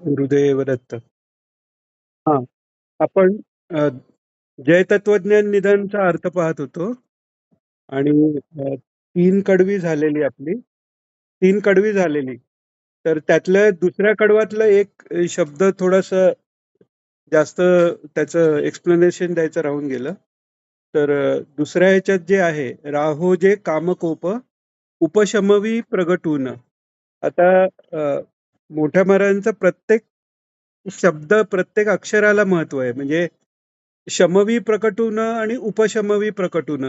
गुरुदेव दत्त. हा, आपण अ, जयतत्वज्ञान निधनचा अर्थ पाहत होतो आणि तीन कडवी झालेली आपली, तीन कडवी झालेली. तर त्यातल्या दुसऱ्या कडवातलं एक शब्द थोडस जास्त त्याचं एक्सप्लेनेशन द्यायचं राहून गेलं. तर दुसऱ्या ह्याच्यात जे आहे, राहो जे कामकोप उपशमवी प्रगटून. आता मोठ्या महाराजांचा प्रत्येक शब्द, प्रत्येक अक्षराला महत्व आहे. म्हणजे शमवी प्रकटून आणि उपशमवी प्रकटून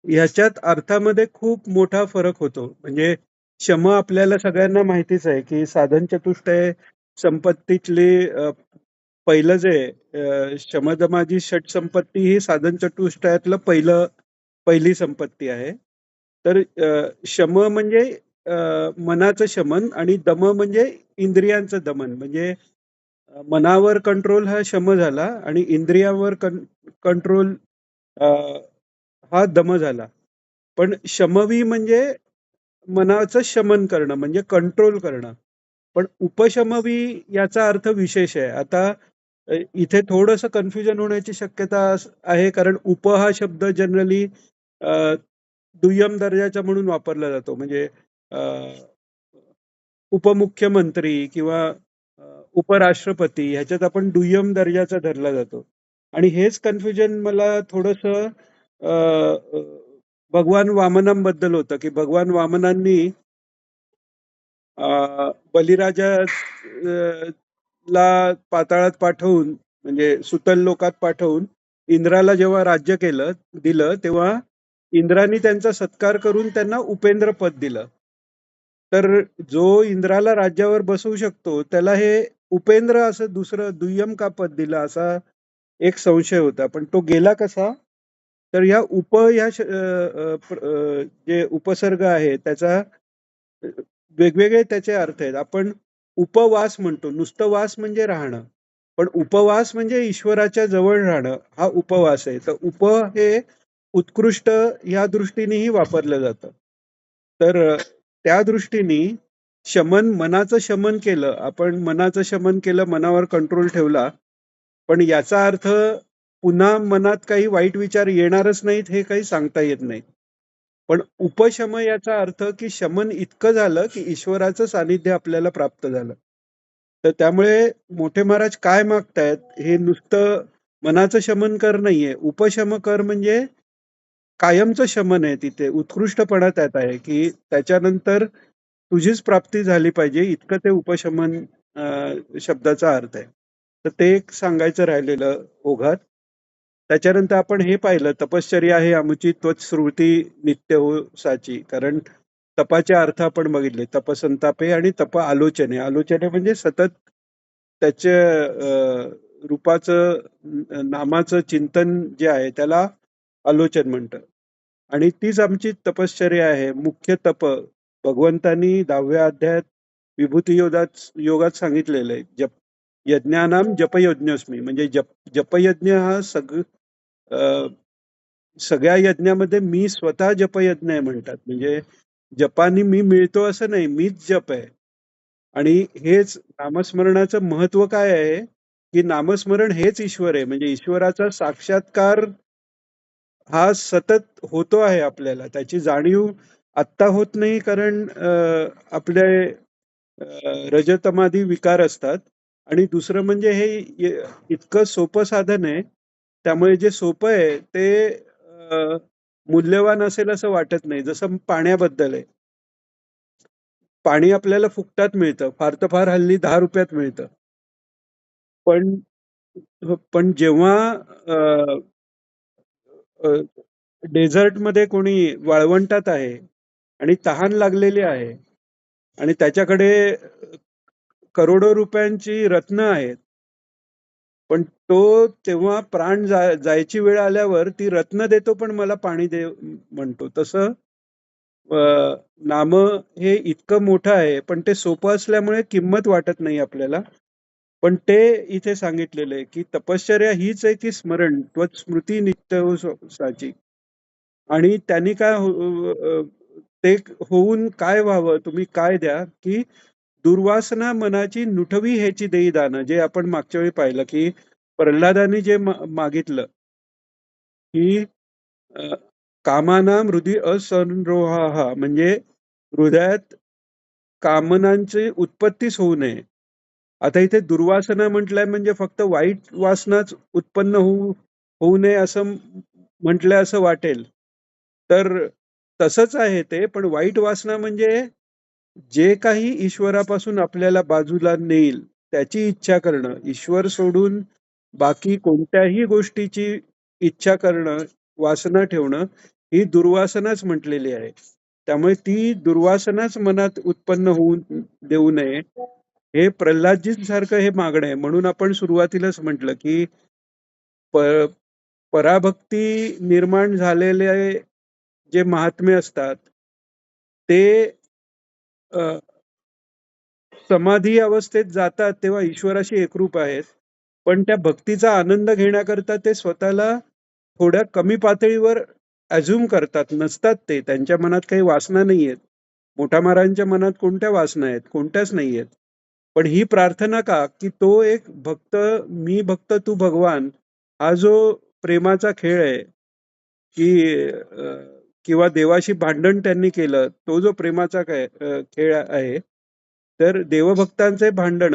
ह्याच्यात अर्थामध्ये खूप मोठा फरक होतो. म्हणजे शम आपल्याला सगळ्यांना माहितीच आहे की साधन चतुष्टय संपत्तीतली पहिलं जे शमदमाजी षट संपत्ती ही साधन चतुष्टयातलं पहिली संपत्ती आहे. तर शम म्हणजे मनाचं शमन आणि दम म्हणजे इंद्रियांचं दमन. म्हणजे मनावर कंट्रोल हा शम झाला आणि इंद्रियावर कंट्रोल हा दम झाला. पण शमवी म्हणजे मनाचं शमन करणं, म्हणजे कंट्रोल करणं. पण उपशमवी याचा अर्थ विशेष आहे. आता इथे थोडंसं कन्फ्युजन होण्याची शक्यता आहे, कारण उप हा शब्द जनरली दुय्यम दर्जाचा म्हणून वापरला जातो. म्हणजे अ, उपमुख्यमंत्री किंवा उपराष्ट्रपती ह्याच्यात आपण दुय्यम दर्जाचा धरला जातो. आणि हेच कन्फ्युजन मला थोडस भगवान वामनांबद्दल होतं, की भगवान वामनांनी बलिराजा ला पाताळात पाठवून, म्हणजे सुतल लोकात पाठवून इंद्राला जेव्हा राज्य दिलं, तेव्हा इंद्राने त्यांचा सत्कार करून त्यांना उपेंद्र पद दिलं. तर जो इंद्राला राज्यावर बसवू शकतो त्याला हे उपेंद्र असं दुसरं दुय्यम का पद दिलं, असा एक संशय होता. पण तो गेला कसा? तर ह्या जे उपसर्ग आहे त्याचा वेगवेगळे त्याचे अर्थ आहेत. आपण उपवास म्हणतो, नुसतं वास म्हणजे राहणं, पण उपवास म्हणजे ईश्वराच्या जवळ राहणं, हा उपवास आहे. तर हे उत्कृष्ट या दृष्टीनेही वापरलं जातं. तर त्या दृष्टीने मनाचं शमन केलं, आपण मनाचं शमन केलं, मनावर कंट्रोल ठेवला, पण याचा अर्थ पुन्हा मनात काही वाईट विचार येणारच नाहीत हे काही सांगता येत नाही. पण उपशम याचा अर्थ की शमन इतकं झालं की ईश्वराचं सानिध्य आपल्याला प्राप्त झालं. तर त्यामुळे मोठे महाराज काय मागतायत, हे नुसतं मनाचं शमन कर नाहीये. उपशम कर म्हणजे कायमचं शमन आहे. तिथे उत्कृष्टपणा त्यात आहे की त्याच्यानंतर तुझीच प्राप्ती झाली पाहिजे, इतकं ते उपशमन शब्दाचा अर्थ आहे. तर ते एक सांगायचं राहिलेलं ओघात. त्याच्यानंतर आपण हे पाहिलं, तपश्चर्या हे आमुची त्वत्स्मृती नित्य हो साची. कारण तपाचे अर्थ आपण बघितले, तपसंतापे आणि तप आलोचने. आलोचने म्हणजे सतत त्याच्या रूपाचं, नामाचं चिंतन जे आहे त्याला आलोचन म्हणतं. आणि तीच आमची तपश्चर्या आहे, मुख्य तप. भगवंतांनी 10व्या अध्यायात विभूती योगात सांगितलेलं आहे, यज्ञानाम जपयज्ञोस्मी. म्हणजे जपयज्ञ हा सगळ्या यज्ञामध्ये मी स्वतः जपयज्ञ आहे म्हणतात. म्हणजे जपानी मी मिळतो असं नाही, मीच जप आहे. आणि हेच नामस्मरणाचं महत्व काय आहे, की नामस्मरण हेच ईश्वर आहे. म्हणजे ईश्वराचा साक्षात्कार हा सतत होतो आहे आपल्याला. त्याची जाणीव आत्ता होत नाही, कारण आपले रजतमादी विकार असतात. आणि दुसरं म्हणजे हे इतकं सोपं साधन आहे, त्यामुळे जे सोपं आहे ते मूल्यवान असेल असं वाटत नाही. जसं पाण्याबद्दल आहे, पाणी आपल्याला फुकटात मिळतं, फार तर फार हल्ली 10 रुपयात मिळतं. पण पण जेव्हा डेझर्टमध्ये कोणी वाळवंटात आहे आणि तहान लागलेली आहे आणि त्याच्याकडे करोडो रुपयांची रत्न आहेत, पण तो तेव्हा प्राण जायची वेळ आल्यावर ती रत्न देतो पण मला पाणी दे म्हणतो. तसं नाम हे इतकं मोठं आहे, पण ते सोपं असल्यामुळे किंमत वाटत नाही आपल्याला. पण ते इथे सांगितलेलं आहे की तपश्चर्या हीच आहे की स्मरण त्वत स्मृती नित्य हो साची. आणि त्यांनी ते होऊन काय व्हावं, तुम्ही काय द्या, की दुर्वासना मनाची नुठवी ह्याची देई दान, जे आपण मागच्या वेळी पाहिलं की प्रल्हादाने जे मागितलं की अ, कामानाम हृदय असंरोहा, म्हणजे हृदयात कामनांची उत्पत्तीच होऊ नये. आता इथे दुर्वासना म्हटलंय म्हणजे फक्त वाईट वासनाच उत्पन्न होऊ नये असं म्हटलंय असं वाटेल. तर तसंच आहे ते, पण वाईट वासना म्हणजे जे काही ईश्वरापासून आपल्याला बाजूला नेईल त्याची इच्छा करणं, ईश्वर सोडून बाकी कोणत्याही गोष्टीची इच्छा करणं, वासना ठेवणं, ही दुर्वासनाच म्हटलेली आहे. त्यामुळे ती दुर्वासनाच मनात उत्पन्न होऊ देऊ नये, हे प्रल्हादजींसारखं हे मागणं आहे. म्हणून आपण सुरुवातीलाच म्हटलं की प पराभक्ती निर्माण झालेले जे महात्मे असतात ते समाधी अवस्थेत जातात तेव्हा ईश्वराशी एकरूप आहेत. पण त्या भक्तीचा आनंद घेण्याकरता ते स्वतःला थोड्या कमी पातळीवर अझ्युम करतात. नसतात ते. त्यांच्या मनात काही वासना नाहीयेत. मोठ्या महाराजांच्या मनात कोणत्या वासना आहेत? कोणत्याच नाहीयेत. पण ही प्रार्थना का? की तो एक भक्त, मी भक्त तू भगवान, हा जो प्रेमाचा खेळ आहे, की किंवा देवाशी भांडण त्यांनी केलं, तो जो प्रेमाचा खेळ आहे, तर देवभक्तांचे भांडण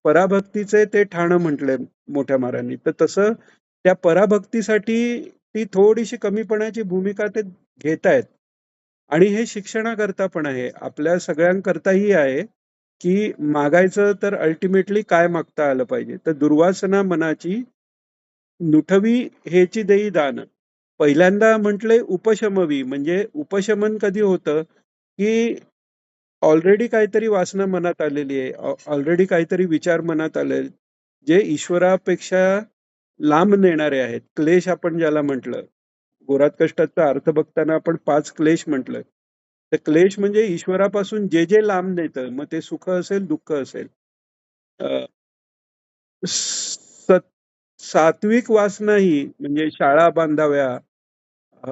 पराभक्तीचे ते ठाणं म्हटलंय मोठ्या महाराजांनी. तर तसं त्या पराभक्तीसाठी ती थोडीशी कमीपणाची भूमिका ते घेतायत. आणि हे शिक्षणाकरता पण आहे, आपल्या सगळ्यांकरताही आहे, की मागायचं तर अल्टिमेटली काय मागता आलं पाहिजे. तर दुर्वासना मनाची नुठवी हेची देई दान. पहिल्यांदा म्हटलंय उपशमवी, म्हणजे उपशमन कधी होतं, की ऑलरेडी काहीतरी वासना मनात आलेली आहे, ऑलरेडी काहीतरी विचार मनात आले, जे ईश्वरापेक्षा लांब नेणारे आहेत. क्लेश आपण ज्याला म्हटलं, गोरात कष्टाचा अर्थ बघताना आपण 5 क्लेश म्हटलं. तर क्लेश म्हणजे ईश्वरापासून जे जे लांब नेतं, मग ते सुख असेल, दुःख असेल. अ, स- सात्विक वासना ही म्हणजे शाळा बांधाव्या, अ,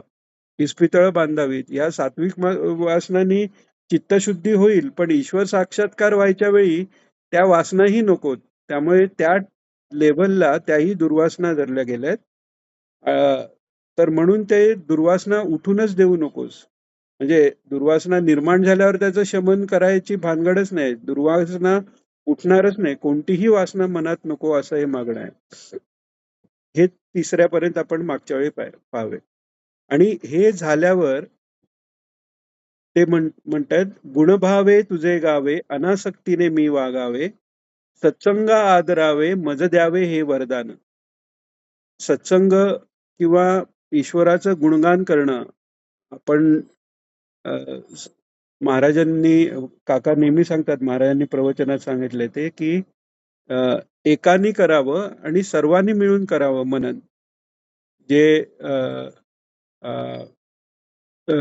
इस्पितळं बांधावीत, या सात्विक वासनांनी चित्तशुद्धी होईल, पण ईश्वर साक्षात्कार व्हायच्या वेळी त्या वासनाही नकोत. त्यामुळे त्या लेव्हलला त्याही दुर्वासना धरल्या गेल्यात. तर म्हणून ते दुर्वासना उठूनच देऊ नकोस. म्हणजे दुर्वासना निर्माण झाल्यावर त्याचं शमन करायची भानगडच नाही. दुर्वासना उठणारच नाही. कोणतीही वासना मनात नको असं हे मागणं आहे. हे तिसऱ्यापर्यंत आपण मागच्या वेळी पाहावे. आणि हे झाल्यावर ते म्हणतात, गुणभावे तुझे गावे, अनासक्तीने मी वागावे, सत्संग आदरावे, मज द्यावे हे वरदान. सत्संग किंवा ईश्वराचं गुणगान करणं, आपण अ, स- महाराजांनी, काका नेहमी सांगतात, महाराजांनी प्रवचनात सांगितले ते की अ, एकानी करावं आणि सर्वांनी मिळून करावं मनन. जे अ, अ, अ,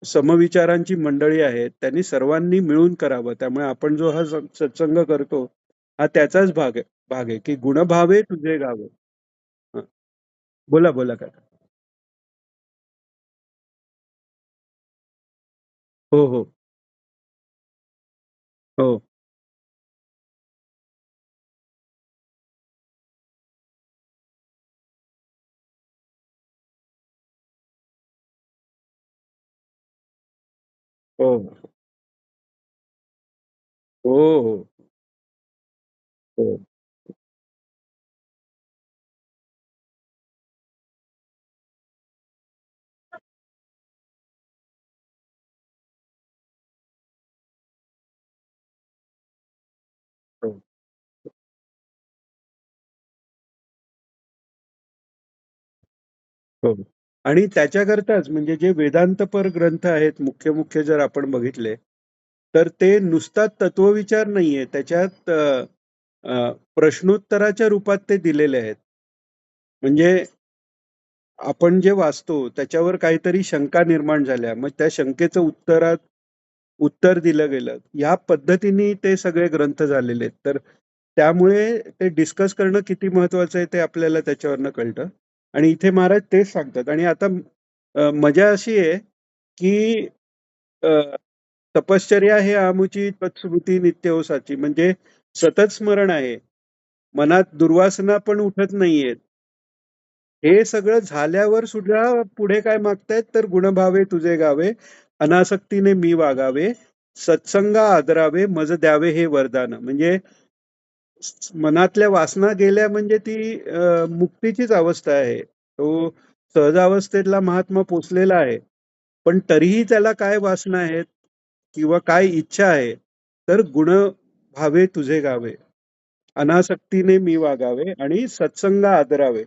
समविचारांची मंडळी आहेत त्यांनी सर्वांनी मिळून करावं. त्यामुळे आपण जो हा सत्संग करतो, हा त्याचाच भाग आहे की गुणभावे तुझे गावे. हं. बोला बोला काका. हो हो हो हो हो हो हो हो हो. आणि त्याच्याकरताच म्हणजे जे वेदांतपर ग्रंथ आहेत, मुख्य मुख्य जर आपण बघितले, तर ते नुसता तत्वविचार नाहीये. त्याच्यात प्रश्नोत्तराच्या रूपात ते दिलेले आहेत. म्हणजे आपण जे वाचतो त्याच्यावर काहीतरी शंका निर्माण झाल्या, मग त्या शंकेचं उत्तर दिलं गेलं. या पद्धतीने ते सगळे ग्रंथ झालेले आहेत. तर त्यामुळे ते डिस्कस करणं किती महत्वाचं आहे ते आपल्याला त्याच्यावरनं कळतं. आणि इथे महाराज तेच सांगतात. आणि आता मजा अशी आहे की तपश्चर्या हे आमुची तत्स्मृती नित्योसाची, म्हणजे सतत स्मरण आहे. मनात दुर्वासना पण उठत नाहीयेत. हे सगळं झाल्यावर सुद्धा पुढे काय मागतायत तर गुणभावे तुझे गावे, अनासक्तीने मी वागावे, सत्संग आदरावे, मज द्यावे हे वरदान. म्हणजे मनातल्या वासना गेल्या म्हणजे ती मुक्तीचीच अवस्था आहे. तो सहजावस्थेतला महात्मा पोचलेला आहे. पण तरीही त्याला काय वासना आहेत किंवा काय इच्छा आहे, तर गुण भावे तुझे गावे, अनासक्तीने मी वागावे आणि सत्संग आदरावे.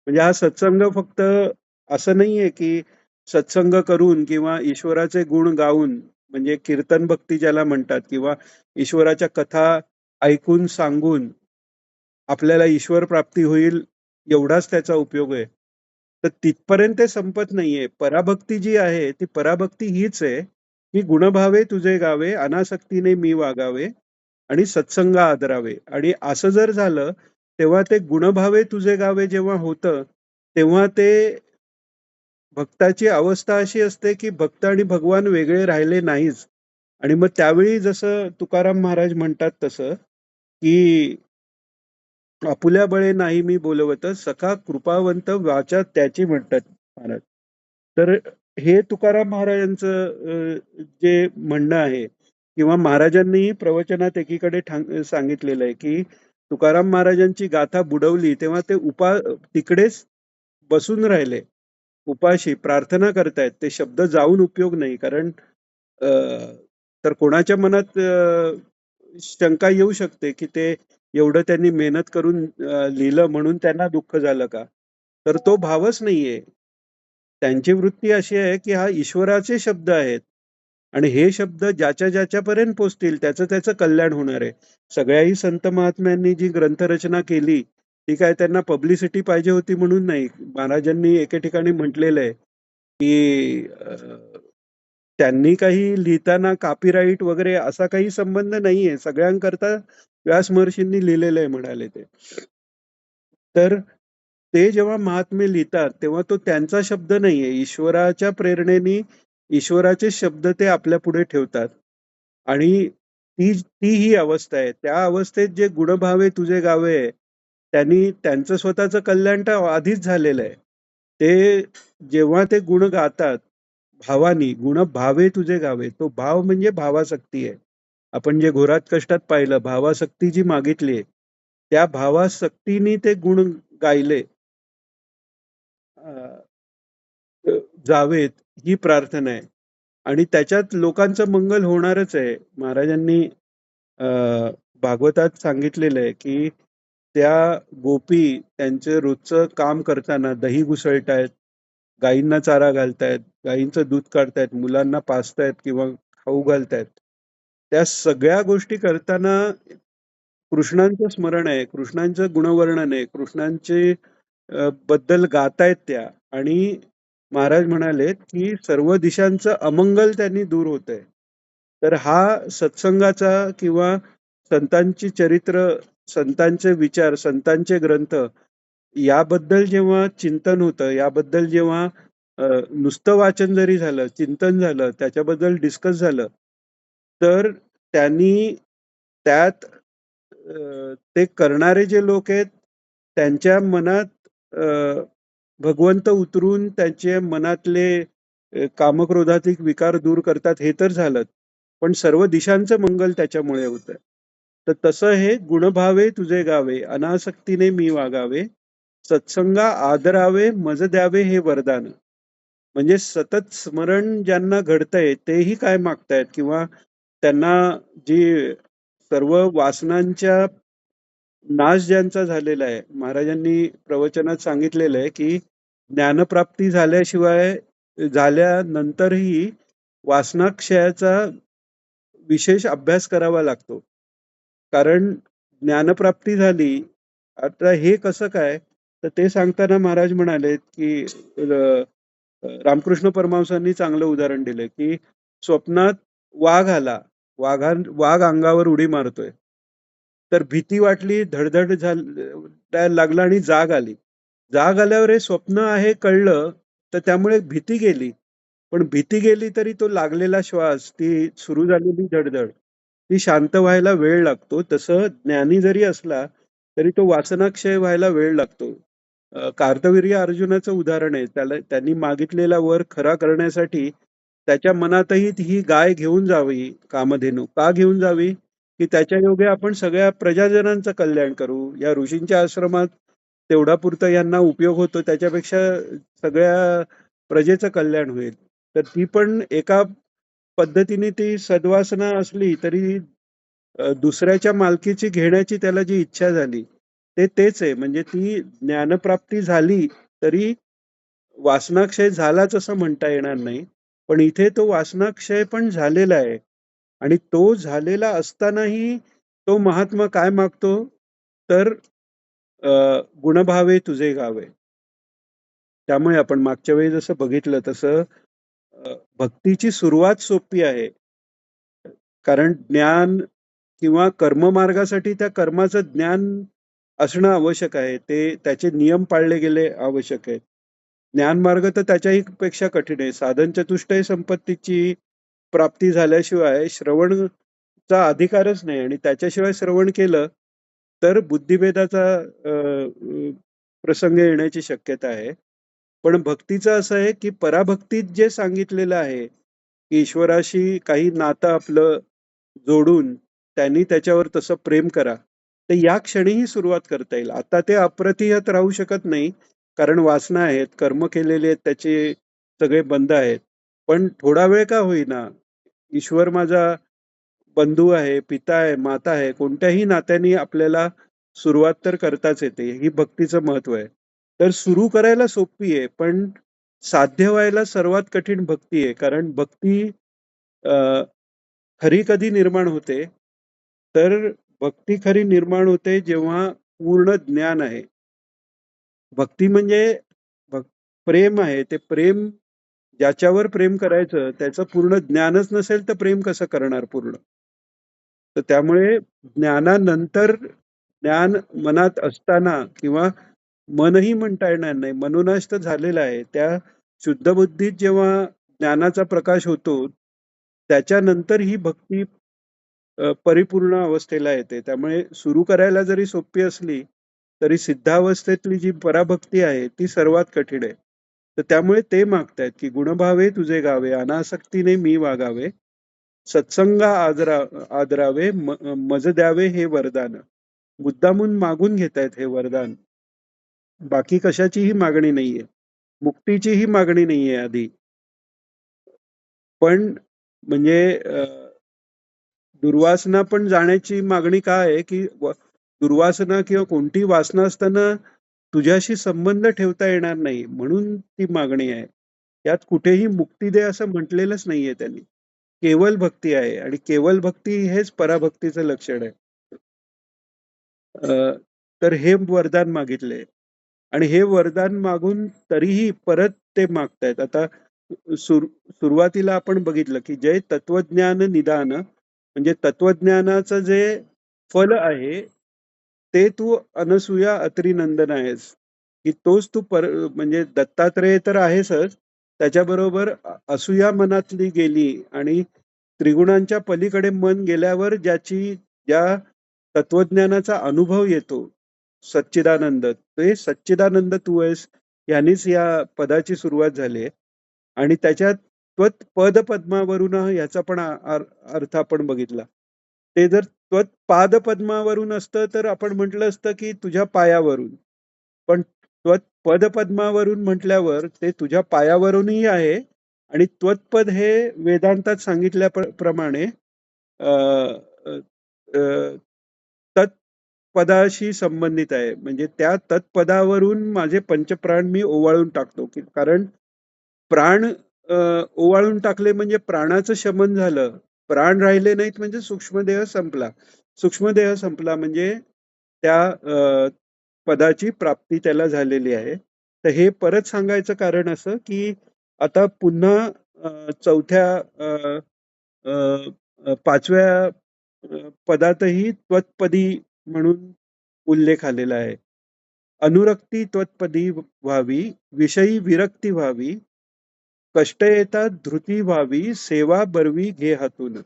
म्हणजे हा सत्संग फक्त असं नाहीये की सत्संग करून किंवा ईश्वराचे गुण गाऊन, म्हणजे कीर्तन भक्ती ज्याला म्हणतात, किंवा ईश्वराच्या कथा ऐकून सांगून आपल्याला ईश्वर प्राप्ती होईल एवढाच त्याचा उपयोग आहे. तर तिथपर्यंत ते संपत नाहीये. पराभक्ती जी आहे ती पराभक्ती हीच आहे की गुणभावे तुझे गावे, अनासक्तीने मी वागावे आणि सत्संग आदरावे. आणि असं जर झालं तेव्हा ते गुणभावे तुझे गावे जेव्हा होतं, तेव्हा ते भक्ताची अवस्था अशी असते की भक्त आणि भगवान वेगळे राहिले नाहीच. आणि मग त्यावेळी जसं तुकाराम महाराज म्हणतात तसं की आपुल्या बळे नाही मी बोलवत, सखा कृपावंत वाचा त्याची म्हणतात महाराज. तर हे तुकाराम महाराजांचं जे म्हणणं आहे, किंवा महाराजांनीही प्रवचनात एकीकडे सांगितलेलं आहे की तुकाराम महाराजांची गाथा बुडवली तेव्हा ते तिकडेच बसून राहिले, उपाशी प्रार्थना करतायत. ते शब्द जाऊन उपयोग नाही, कारण अ, तर कोणाच्या मनात शंका येऊ शकते की ते एवढं त्यांनी मेहनत करून लिहिलं म्हणून त्यांना दुःख झालं का? तर तो भावच नाहीये. त्यांची वृत्ती अशी आहे की हा ईश्वराचे शब्द आहेत आणि हे शब्द ज्याच्या ज्याच्यापर्यंत पोचतील त्याचं त्याचं कल्याण होणार आहे. सगळ्याही संत महात्म्यांनी जी ग्रंथरचना केली ती काय त्यांना पब्लिसिटी पाहिजे होती म्हणून नाही. महाराजांनी एके ठिकाणी म्हटलेलं आहे की त्यांनी काही लिहिताना कॉपीराईट वगैरे असा काही संबंध नाहीये. सगळ्यांकरता व्यास महर्षींनी लिहिलेलं आहे म्हणाले ते. तर ते जेव्हा महात्मे लिहितात तेव्हा तो त्यांचा शब्द नाहीये. ईश्वराच्या प्रेरणेने ईश्वराचे शब्द ते आपल्या पुढे ठेवतात. आणि ती ही अवस्था आहे. त्या अवस्थेत जे गुणभावे तुझे गावे आहे, त्यांनी त्यांचं स्वतःचं कल्याण तर आधीच झालेलं आहे. ते जेव्हा ते गुण गातात भावानी, गुण भावे तुझे गावे, तो भाव म्हणजे भावासक्ती आहे. आपण जे घोरात कष्टात पाहिलं, भावासक्ती जी मागितली, त्या भावासक्तीने ते गुण गायले जावेत, ही प्रार्थना आहे. आणि त्याच्यात लोकांचं मंगल होणारच आहे. महाराजांनी अ, भागवतात सांगितलेलं आहे की त्या गोपी त्यांचं रोजचं काम करताना दही घुसळतायत, गायींना चारा घालतायत, गायींचं दूध काढतायत, मुलांना पाजतायत किंवा खाऊ घालतायत. त्या सगळ्या गोष्टी करताना कृष्णांचं स्मरण आहे, कृष्णांचं गुणवर्णन आहे, कृष्णांचे बद्दल गातायत त्या. आणि महाराज म्हणाले की सर्व दिशांचं अमंगल त्यांनी दूर होतंय. तर हा सत्संगाचा किंवा संतांची चरित्र, संतांचे विचार, संतांचे ग्रंथ याबद्दल जेव्हा चिंतन होतं, याबद्दल जेव्हा नुसतं वाचन जरी झालं, चिंतन झालं, त्याच्याबद्दल डिस्कस झालं, तर त्यांनी त्यात ते करणारे जे लोक आहेत त्यांच्या मनात भगवंत उतरून त्यांचे मनातले कामक्रोधातिक विकार दूर करतात, हे तर झालं. पण सर्व दिशांचं मंगल त्याच्यामुळे होतं. तर तसं हे गुणभावे तुझे गावे, अनासक्तीने मी वागावे, सत्संगा आदरावे, मज द्यावे हे वरदान. म्हणजे सतत स्मरण ज्यांना घडतंय तेही काय मागतायत, किंवा त्यांना जी सर्व वासनांच्या नाश ज्यांचा झालेला आहे. महाराजांनी प्रवचनात सांगितलेलं आहे की ज्ञानप्राप्ती झाल्याशिवाय, झाल्यानंतरही वासनाक्षयाचा विशेष अभ्यास करावा लागतो. कारण ज्ञानप्राप्ती झाली, आता हे कसं काय, तर ते सांगताना महाराज म्हणाले की रामकृष्ण परमहंसांनी चांगलं उदाहरण दिलं की स्वप्नात वाघ आला, वाघ अंगावर उडी मारतोय, तर भीती वाटली, धडधड झाली लागला आणि जाग आली. जाग आल्यावर हे स्वप्न आहे कळलं, तर त्यामुळे भीती गेली. पण भीती गेली तरी तो लागलेला श्वास, ती सुरू झालेली धडधड, ती शांत व्हायला वेळ लागतो. तसं ज्ञानी जरी असला, तरी तो वासनाक्षय व्हायला वेळ लागतो. कार्तवीर्य अर्जुनाचं उदाहरण आहे. त्यांनी मागितलेला वर खरा करण्यासाठी त्याच्या मनातही ही गाय घेऊन जावी, कामधेनू. का घेऊन जावी? की त्याच्या योगे आपण सगळ्या प्रजाजनांचं कल्याण करू. या ऋषींच्या आश्रमात तेवढा पुरता यांना उपयोग होतो, त्याच्यापेक्षा सगळ्या प्रजेचं कल्याण होईल. तर ती पण एका पद्धतीने ती सद्वासना असली तरी दुसऱ्याच्या मालकीची घेण्याची त्याला जी इच्छा झाली, ते तेच आहे. म्हणजे ती ज्ञानप्राप्ती झाली तरी वासनाक्षय झालाच असं म्हणता येणार नाही. पण इथे तो वासनाक्षय पण झालेला आहे. आणि तो झालेला असतानाही तो महात्मा काय मागतो? तर गुणभावे तुझे गावे. त्यामुळे आपण मागच्या वेळी जसं बघितलं तसं भक्तीची सुरुवात सोपी आहे. कारण ज्ञान किंवा कर्ममार्गासाठी त्या कर्माचं ज्ञान असणं आवश्यक आहे. ते त्याचे नियम पाळले गेले आवश्यक आहेत. ज्ञानमार्ग तर त्याच्याही पेक्षा कठीण आहे. साधन चतुष्टय संपत्तीची प्राप्ती झाल्याशिवाय श्रवणचा अधिकारच नाही आणि त्याच्याशिवाय श्रवण केलं तर बुद्धिभेदाचा प्रसंग येण्याची शक्यता आहे. पण भक्तीचं असं आहे की पराभक्तीत जे सांगितलेलं आहे की ईश्वराशी काही नातं आपलं जोडून त्यांनी त्याच्यावर तसं प्रेम करा, तर या क्षणीही सुरुवात करता येईल. आता ते अप्रतिहत राहू शकत नाही, कारण वासना आहेत, कर्म केलेले आहेत, त्याचे सगळे बंध आहेत. पण थोडा वेळ का होईना, ईश्वर माझा बंधू आहे, पिता आहे, माता आहे, कोणत्याही नात्याने आपल्याला सुरुवात तर करताच येते. ही भक्तीचं महत्व आहे. तर सुरू करायला सोपी आहे, पण साध्य व्हायला सर्वात कठीण भक्ती आहे. कारण भक्ती अ, खरी कधी निर्माण होते? तर भक्ती खरी निर्माण होते जेव्हा पूर्ण ज्ञान आहे. भक्ती म्हणजे भक प्रेम आहे. ते प्रेम ज्याच्यावर प्रेम करायचं त्याचं पूर्ण ज्ञानच नसेल तर प्रेम कसं करणार पूर्ण? तर त्यामुळे ज्ञानानंतर ज्ञान मनात असताना किंवा मनही म्हणता येणार नाही. मनोनाश तर झालेला आहे. त्या शुद्ध बुद्धीत जेव्हा ज्ञानाचा प्रकाश होतो, त्याच्यानंतर ही भक्ती परिपूर्ण अवस्थेला येते. त्यामुळे सुरू करायला जरी सोपी असली, तरी सिद्धावस्थेतली जी पराभक्ती आहे, ती सर्वात कठीण आहे. तर त्यामुळे ते मागतायत, की गुणभावे तुझे गावे, अनासक्तीने मी वागावे, सत्संग आदरावे, मज द्यावे हे वरदान. मुद्दामून मागून घेतायत हे वरदान. बाकी कशाचीही मागणी नाहीये. मुक्तीचीही मागणी नाहीये आधी. पण म्हणजे दुर्वासना पण जाण्याची मागणी काय आहे, की दुर्वासना किंवा कोणतीही वासना असताना तुझ्याशी संबंध ठेवता येणार नाही, म्हणून ती मागणी आहे. यात कुठेही मुक्ती दे असं म्हटलेलंच नाहीये त्यांनी. केवल भक्ती आहे आणि केवल भक्ती हेच पराभक्तीचं लक्षण आहे. अ, तर हे वरदान मागितले आणि हे वरदान मागून तरीही परत ते मागतायत. आता सुरुवातीला आपण बघितलं, की जय तत्वज्ञान निदान म्हणजे तत्वज्ञानाचं जे फल आहे, ते तू अनसूया अत्रिनंदन आहेस, की तोच तू म्हणजे दत्तात्रेय तर आहेसच, त्याच्याबरोबर असूया मनातली गेली आणि त्रिगुणांच्या पलीकडे मन गेल्यावर ज्या तत्वज्ञानाचा अनुभव येतो, सच्चिदानंद, ते सच्चिदानंद तू आहेस, यानेच या पदाची सुरुवात झाली आहे. आणि त्याच्यात त्वत पद पद्मावरून याचा पण अर्थ आपण बघितला. ते जर त्वत पाद पद्मावरून असतं तर आपण म्हटलं असतं की तुझ्या पायावरून. पण त्वत पद पद्मावरून म्हटल्यावर ते तुझ्या पायावरूनही आहे आणि त्वत्पद हे वेदांतात सांगितल्याप्रमाणे अ, अ, अ, तत्पदाशी संबंधित आहे. म्हणजे त्या तत्पदावरून माझे पंचप्राण मी ओवाळून टाकतो, की कारण प्राण ओवाळून टाकले म्हणजे प्राणाचं शमन झालं. प्राण राहिले नाहीत म्हणजे सूक्ष्मदेह संपला. सूक्ष्मदेह संपला म्हणजे त्या पदाची प्राप्ती त्याला झालेली आहे. तर हे परत सांगायचं कारण असं, की आता पुन्हा चौथ्या अ, अ, 5व्या पदातही त्वत्पदी म्हणून उल्लेख आलेला आहे. अनुरक्ती त्वत्पदी व्हावी, विषयी विरक्ती व्हावी, कष्ट येतात धृती व्हावी सेवा बरवी घे हातून.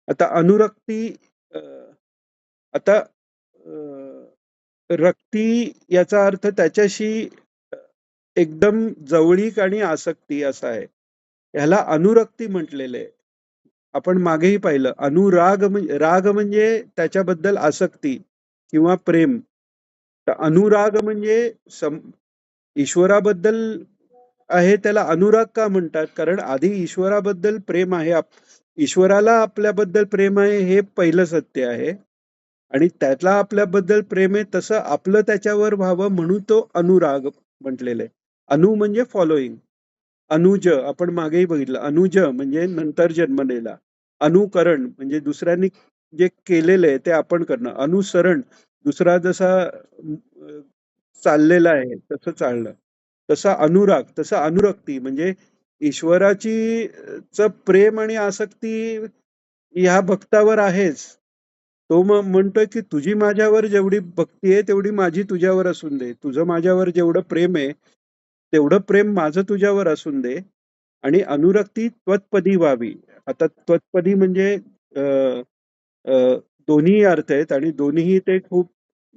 आता अनुरक्ती अ, आता रक्ती याचा अर्थ त्याच्याशी अ, एकदम जवळीक आणि आसक्ती असा आहे. ह्याला अनुरक्ती म्हटलेलं आहे. आपण मागेही पाहिलं अनुराग म्हणजे राग म्हणजे त्याच्याबद्दल आसक्ती किंवा प्रेम. तर अनुराग म्हणजे ईश्वराबद्दल आहे त्याला अनुराग का म्हणतात? कारण आधी ईश्वराबद्दल प्रेम आहे. ईश्वराला आपल्याबद्दल प्रेम आहे हे पहिलं सत्य आहे. आणि त्याला आपल्याबद्दल प्रेम आहे तसं आपलं त्याच्यावर व्हावं म्हणून तो अनुराग म्हटलेला आहे. अनु म्हणजे फॉलोइंग. अनुज आपण मागेही बघितलं. अनुज म्हणजे नंतर जन्मलेला. अनुकरण म्हणजे दुसऱ्यांनी जे केलेलं आहे ते आपण करणं. अनुसरण दुसरा जसा चाललेला आहे तसं चालणं. तसा अनुराग, तसा अनुरक्ती म्हणजे ईश्वराची च प्रेम आणि आसक्ती ह्या भक्तावर आहेच. तो मग म्हणतोय की तुझी माझ्यावर जेवढी भक्ती आहे तेवढी माझी तुझ्यावर असून दे. तुझं माझ्यावर जेवढं प्रेम आहे तेवढं प्रेम माझं तुझ्यावर असून दे आणि अनुरक्ती त्वत्पदी व्हावी. आता त्वत्पदी म्हणजे अ, अ, दोन्ही अर्थ आहेत आणि दोन्हीही ते खूप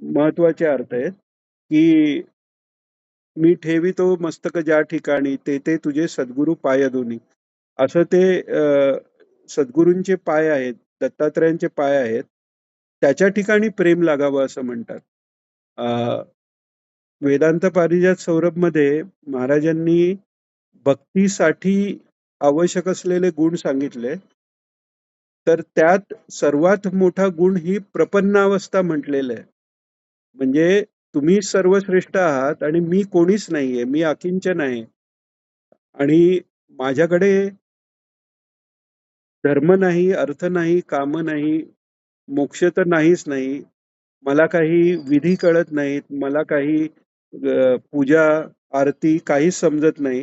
महत्वाचे अर्थ आहेत, की मी ठेवितो मस्तक ज्या ठिकाणी ते ते तुझे सद्गुरू पाय दोन्ही. असं ते सद्गुरूंचे पाय आहेत, दत्तात्रयांचे पाय आहेत. त्याच्या ठिकाणी प्रेम लागावं असं म्हणतात. अ, वेदांत पारिजात सौरभमध्ये महाराजांनी भक्तीसाठी आवश्यक असलेले गुण सांगितले. तर त्यात सर्वात मोठा गुण ही प्रपन्नावस्था म्हटलेलं आहे. म्हणजे तुम्ही सर्वश्रेष्ठ आहात आणि मी कोणीच नाहीये. मी अकिंचन आहे. आणि माझ्याकडे धर्म नाही, अर्थ नाही, काम नाही, मोक्ष तर नाहीच नाही. मला काही विधी कळत नाहीत. मला काही पूजा, आरती काहीच समजत नाही.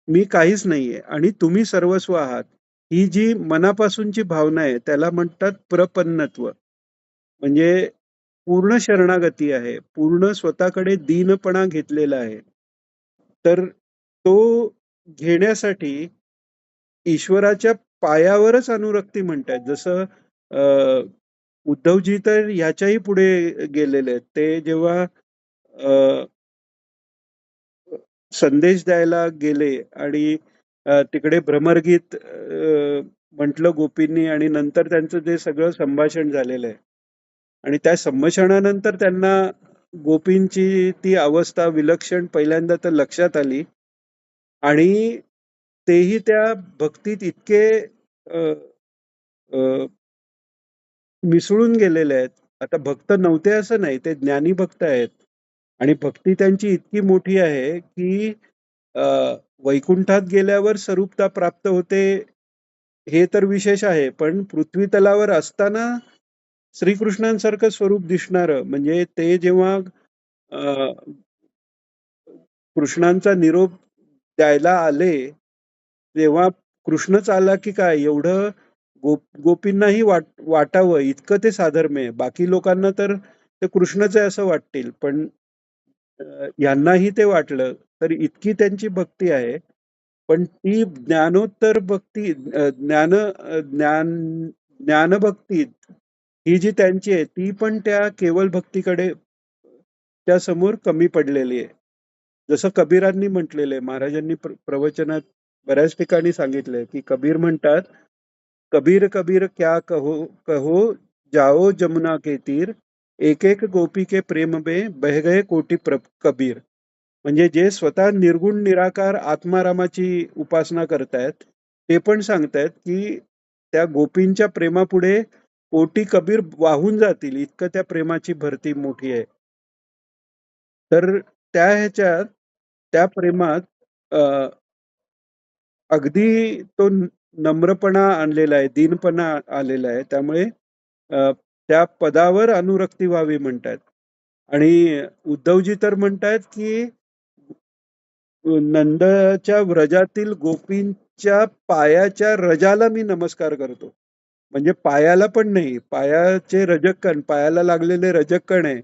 मी काहीच नाहीये आणि तुम्ही सर्वस्व आहात. ही जी मनापासूनची भावना आहे त्याला म्हणतात प्रपन्नत्व. म्हणजे पूर्ण शरणागती आहे. पूर्ण स्वतःकडे दीनपणा घेतलेला आहे. तर तो घेण्यासाठी ईश्वराच्या पायावरच अनुरक्ती म्हणतायत. जसं अ, उद्धवजी तर ह्याच्याही पुढे गेलेले आहेत. ते जेव्हा अ, संदेश द्यायला गेले आणि तिकडे भ्रमरगीत म्हटलं गोपींनी आणि नंतर त्यांचं जे सगळं संभाषण झालेलं आहे. आणि त्या संभाषणानंतर त्यांना गोपींची ती अवस्था विलक्षण पहिल्यांदा तर लक्षात आली आणि तेही त्या भक्तीत इतके अ, अ, मिसळून गेलेले आहेत. आता भक्त नव्हते असं नाही, ते ज्ञानी भक्त आहेत. आणि भक्ती त्यांची इतकी मोठी आहे, की अ, वैकुंठात गेल्यावर स्वरूपता प्राप्त होते, हे तर विशेष आहे. पण पृथ्वी तलावर असताना श्रीकृष्णांसारखं स्वरूप दिसणारं म्हणजे ते जेव्हा अ, कृष्णांचा निरोप द्यायला आले, तेव्हा कृष्णच आला की काय एवढं गोपींनाही वाटावं इतकं ते साधर्म्य आहे. बाकी लोकांना तर ते कृष्णच आहे असं वाटतील, पण यांनाही ते वाटलं. तर इतकी त्यांची भक्ती आहे. पण ती ज्ञानोत्तर भक्ती ज्ञानभक्ती ही जी त्यांची आहे, ती पण त्या केवळ भक्तीकडे त्या समोर कमी पडलेली आहे. जसं कबीरांनी म्हटलेलं आहे, महाराजांनी प्रवचनात बऱ्याच ठिकाणी सांगितलंय, की कबीर म्हणतात, "कबीर कबीर क्या कहो कहो जाओ जमुना के तीर, एक एक गोपी के प्रेम में बह गए कोटी कबीर." म्हणजे जे स्वतः निर्गुण निराकार आत्मारामाची उपासना करतायत, ते पण सांगतायत, की त्या गोपींच्या प्रेमापुढे कोटी कबीर वाहून जातील, इतकं त्या प्रेमाची भरती मोठी आहे. तर त्या ह्याच्यात, त्या प्रेमात अ, अगदी तो नम्रपणा आणलेला आहे, दीनपणा आलेला आहे. त्यामुळे त्या पदावर अनुरक्ती व्हावी म्हणतात. आणि उद्धवजी तर म्हणतायत, की नंदच्या व्रजातील गोपींच्या पायाच्या रजाला मी नमस्कार करतो. म्हणजे पायाला पण नाही, पायाचे रजकण, पायाला लागलेले रजकण आहे.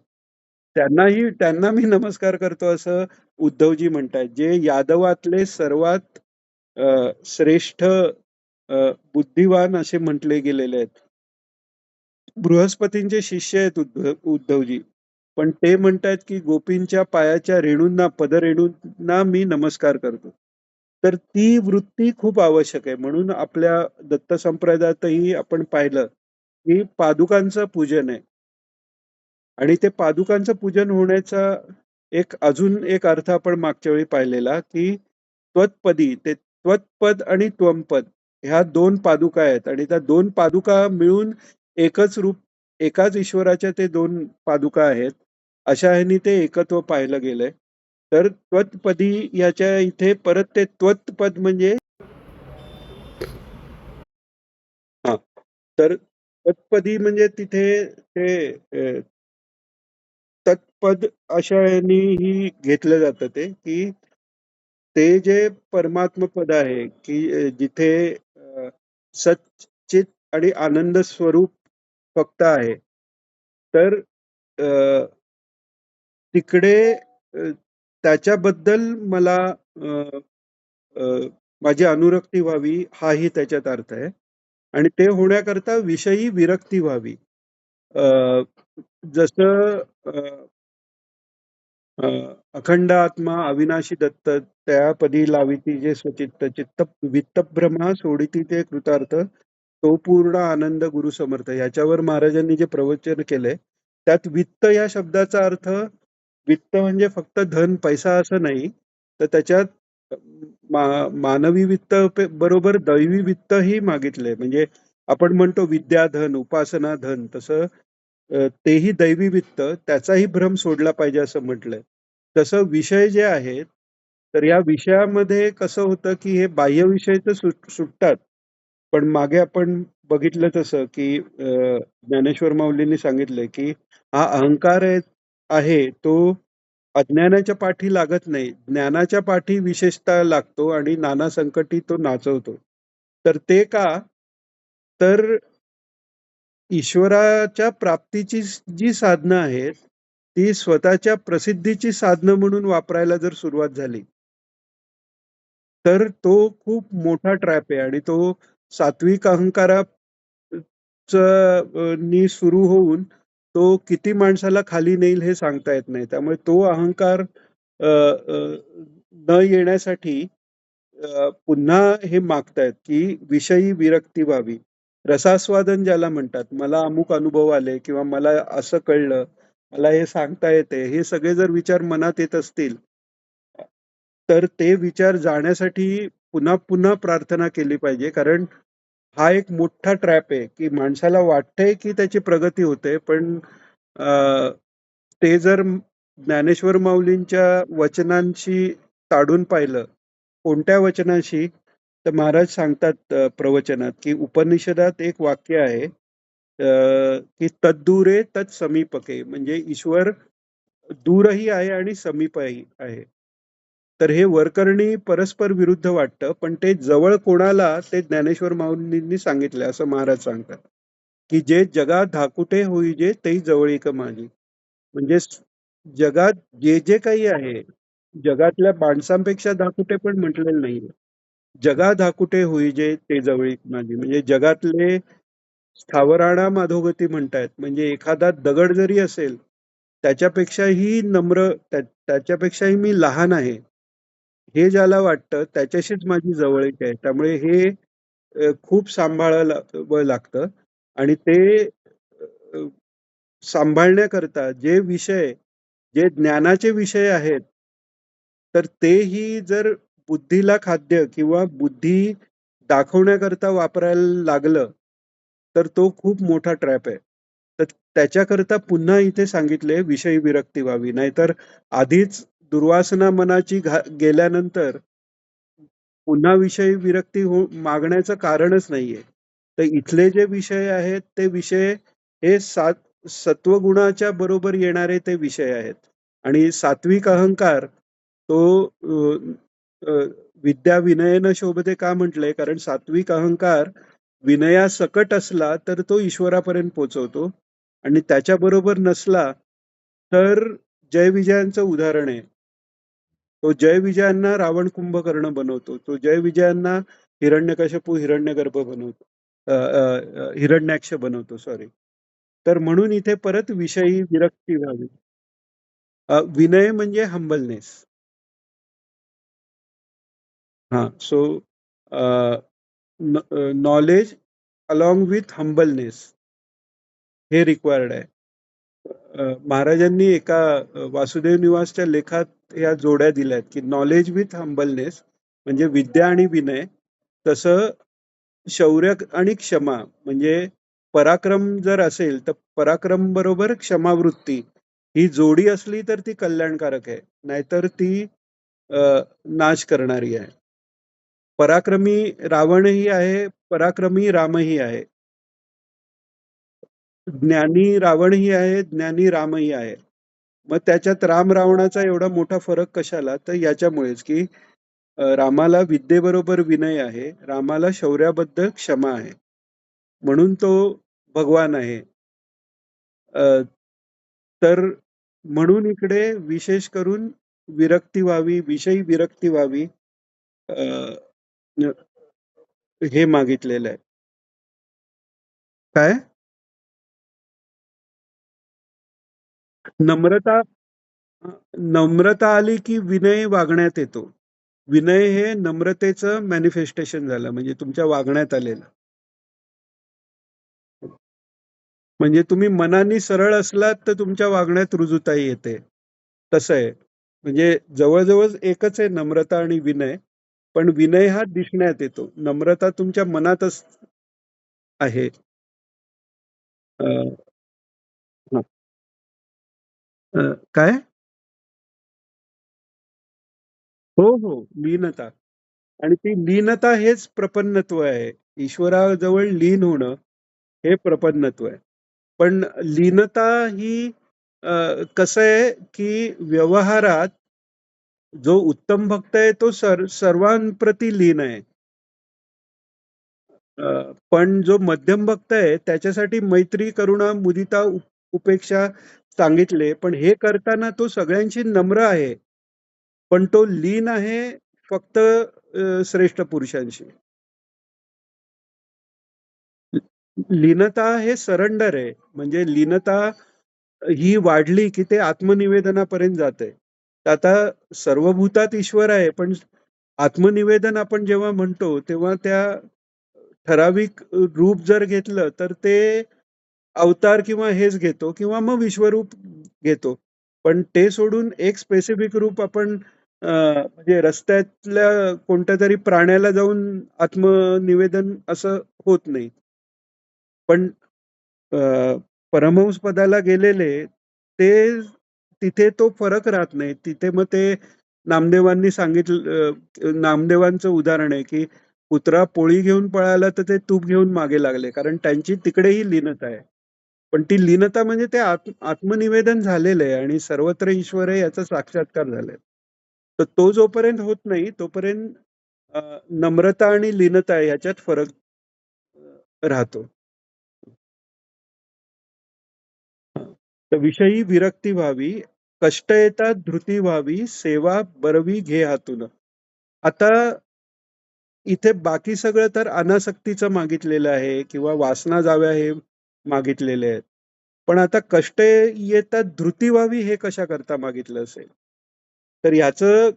त्यांना मी नमस्कार करतो असं उद्धवजी म्हणतायत, जे यादवातले सर्वात श्रेष्ठ बुद्धिवान असे म्हटले गेलेले आहेत. बृहस्पतींचे शिष्य आहेत उद्धवजी. पण ते म्हणतायत की गोपींच्या पायाच्या रेणूंना, पदरेणूंना मी नमस्कार करतो. तर ती वृत्ती खूप आवश्यक आहे. म्हणून आपल्या दत्त संप्रदायातही आपण पाहिलं की पादुकांचं पूजन आहे. आणि ते पादुकांचं पूजन होण्याचा अजून एक अर्थ आपण मागच्या वेळी पाहिलेला की त्वत्पदी, ते त्वत्पद आणि त्वमपद ह्या दोन पादुका आहेत आणि त्या दोन पादुका मिळून एकच रूप, एकाच ईश्वराच्या ते दोन पादुका आहेत. अशा ह्यानी ते एकत्व पाहिलं गेलंय. तर त्वत्पदी याच्या इथे परत ते त्वत्पद म्हणजे हा, तर तत्पदी म्हणजे तिथे ते तत्पद अशा ह्यानीही घेतलं जातं ते की ते जे परमात्म पद आहे की जिथे सच्चित आणि आनंद स्वरूप फक्त आहे. तर अ, तिकडे त्याच्याबद्दल मला अ, अ, माझी अनुरक्ती व्हावी हाही त्याच्यात अर्थ आहे. आणि ते होण्याकरता विषयी विरक्ती व्हावी. अ, जसं अ, अखंड आत्मा अविनाशी दत्त त्यापदी लाविती जे स्वचित्त चित्त वित्तभ्रमा सोडिती ते कृतार्थ तो पूर्ण आनंद गुरु समर्थ. ह्याच्यावर महाराजांनी जे प्रवचन केलंय त्यात वित्त या शब्दाचा अर्थ वित्त म्हणजे फक्त धन पैसा असं नाही, तर त्याच्यात मानवी वित्त बरोबर दैवी वित्तही मागितलंय. म्हणजे आपण म्हणतो विद्या धन, उपासना धन, तसं तेही दैवी वित्त, त्याचाही भ्रम सोडला पाहिजे असं म्हटलंय. तसं विषय जे आहेत, तर या विषयामध्ये कसं होतं की हे बाह्य विषय तर सुटतात. पण मागे आपण बघितलं तसं की ज्ञानेश्वर माऊलींनी सांगितलंय की हा अहंकार आहे तो अज्ञानाच्या पाठी लागत नाही, ज्ञानाच्या पाठी विशेषतः लागतो आणि नाना संकटी तो नाचवतो. तर ते का, तर ईश्वराच्या प्राप्तीची जी साधनं आहेत ती स्वतःच्या प्रसिद्धीची साधनं म्हणून वापरायला जर सुरुवात झाली तर तो खूप मोठा ट्रॅप आहे. आणि तो सात्विक अहंकारा नी सुरू होऊन तो किती माणसाला खाली नेईल हे सांगता येत नाही. त्यामुळे तो अहंकार अ, अ, न येण्यासाठी पुन्हा हे मागतायत की विषयी विरक्ती व्हावी. रसास्वादन ज्याला म्हणतात, मला अमुक अनुभव आले किंवा मला असं कळलं, मला हे सांगता येते, हे सगळे जर विचार मनात येत असतील तर ते विचार जाण्यासाठी पुन्हा पुन्हा प्रार्थना केली पाहिजे. कारण हा एक मोठा ट्रॅप आहे की माणसाला वाटतंय की त्याची प्रगती होते, पण ते जर ज्ञानेश्वर माऊलींच्या वचनांशी ताडून पाहिलं, कोणत्या वचनाशी, तर महाराज सांगतात प्रवचनात की उपनिषदात एक वाक्य आहे की तद्दूरे तत् समीपके, म्हणजे ईश्वर दूरही आहे आणि समीपही आहे. तर हे वरकरणी परस्पर विरुद्ध वाटतं, पण ते जवळ कोणाला ते ज्ञानेश्वर माऊलींनी सांगितलं असं महाराज सांगतात की जे जगात धाकुटे होईजे तेही जवळीक माझी. म्हणजे जगात जे जे काही आहे, जगातल्या माणसांपेक्षा धाकुटे पण म्हटलेलं नाहीये. जगा धाकुटे होईजे ते जवळीक माझी, म्हणजे जगातले स्थावराणाम अधोगती म्हणतायत. म्हणजे एखादा दगड जरी असेल त्याच्यापेक्षाही नम्र, त्याच्यापेक्षाही मी लहान आहे, हे ज्याला वाटतं त्याच्याशीच माझी जवळीक आहे. त्यामुळे हे खूप सांभाळावं लागतं. आणि ते अ, सांभाळण्याकरता जे विषय, जे ज्ञानाचे विषय आहेत, तर तेही जर बुद्धीला खाद्य किंवा बुद्धी दाखवण्याकरता वापरायला लागलं, तर तो खूप मोठा ट्रॅप आहे. तर त्याच्याकरता पुन्हा इथे सांगितले विषयी विरक्ती व्हावी. नाहीतर आधीच दुर्वासना मनाची गेल्यानंतर पुन्हा विषयी विरक्ती मागण्याचं कारणच नाहीये. तर इथले जे विषय आहेत ते विषय हे सत्वगुणाच्या बरोबर येणारे ते विषय आहेत. आणि सात्विक अहंकार तो अ, विद्या विनयन शोभते का म्हटलंय, कारण सात्विक अहंकार विनयासकट असला तर तो ईश्वरापर्यंत पोहोचवतो आणि त्याच्याबरोबर नसला तर जय विजयांचं उदाहरण आहे. तो जयविजयांना रावण कुंभकर्ण बनवतो. तो जयविजयांना हिरण्यकशिपू हिरण्यगर्भ बनवतो. हिरण्याक्ष बनवतो, सॉरी. तर म्हणून इथे परत विषयी विरक्ती व्हावी. विनय म्हणजे हंबलनेस. हां. So knowledge along with humbleness हे रिक्वायर्ड आहे. महाराजांनी एका वासुदेव निवासच्या लेखात या जोड्या दिल्या आहेत, की नॉलेज विथ हंबलनेस म्हणजे विद्या आणि विनय. तसं शौर्य आणि क्षमा म्हणजे पराक्रम जर असेल तर पराक्रम बरोबर क्षमावृत्ती ही जोडी असली तर ती कल्याणकारक आहे, नाहीतर ती अ, नाश करणारी आहे. पराक्रमी रावणही आहे, पराक्रमी रामही आहे. ज्ञानी रावणही आहे, ज्ञानी रामही आहे. मग त्याच्यात राम रावणाचा एवढा मोठा फरक कशाला? तर याच्यामुळेच, की रामाला विद्येबरोबर विनय आहे, रामाला शौर्याबद्दल क्षमा आहे. म्हणून तो भगवान आहे. अ, तर म्हणून इकडे विशेष करून विरक्ती व्हावी, विषयी विरक्ती व्हावी, अ, न हे मागितलेलं आहे. काय? नम्रता नम्रता आली की विनय वागण्यात येतो. विनय हे नम्रतेचं मॅनिफेस्टेशन झालं, म्हणजे तुमच्या वागण्यात आलेलं. म्हणजे तुम्ही मनाने सरळ असलात तर तुमच्या वागण्यात रुजुताई येते. तसं आहे. म्हणजे जवळ-जवळ एकच आहे नम्रता आणि विनय. पण विनय हा दिसण्यात येतो. नम्रता तुमच्या मनातच आहे. अ, हं. काय? हो, हो. लीनता. आणि ती लीनता हेच प्रपन्नत्व आहे. ईश्वराजवळ लीन होणं हे प्रपन्नत्व आहे. पण लीनता ही कसं आहे, की व्यवहारात जो उत्तम भक्त आहे तो सर्वांप्रती लीन आहे. पण जो मध्यम भक्त आहे त्याच्यासाठी मैत्री, करुणा, मुदिता, उपेक्षा सांगितले. पण हे करताना तो सगळ्यांशी नम्र आहे. पण तो लीन आहे फक्त श्रेष्ठ पुरुषांशी. लीनता हे सरेंडर आहे. म्हणजे लीनता ही वाढली की ते आत्मनिवेदनापर्यंत जाते. आता सर्वभूतात ईश्वर आहे, पण आत्मनिवेदन आपण जेव्हा म्हणतो, तेव्हा त्या ठराविक रूप जर घेतलं, तर ते अवतार किंवा हेच घेतो किंवा मग विश्वरूप घेतो. पण ते सोडून एक स्पेसिफिक रूप आपण म्हणजे रस्त्यातल्या कोणत्यातरी प्राण्याला जाऊन आत्मनिवेदन असं होत नाही. पण अ, परमहंस पदाला गेलेले ते तिथे तो फरक राहत नाही. तिथे मग ते नामदेवांनी सांगितलं, नामदेवांचं उदाहरण आहे, की कुत्रा पोळी घेऊन पळाला तर ते तूप घेऊन मागे लागले. कारण त्यांची तिकडेही लीनता आहे. पण ती लीनता म्हणजे ते आत्मनिवेदन झालेलं आहे आणि सर्वत्र ईश्वर आहे याचा साक्षात्कार झालाय. तर तो जोपर्यंत होत नाही तोपर्यंत अ, नम्रता आणि लीनता ह्याच्यात फरक राहतो. तर विषयी विरक्ती व्हावी, कष्ट येतात धृती व्हावी, सेवा बरवी घे हातून. आता इथे बाकी सगळं तर अनासक्तीचं मागितलेलं आहे किंवा वासना जाव्या हे मागितलेले आहेत. पण आता कष्ट येतात धृती व्हावी हे कशाकरता मागितलं असेल? तर ह्याचं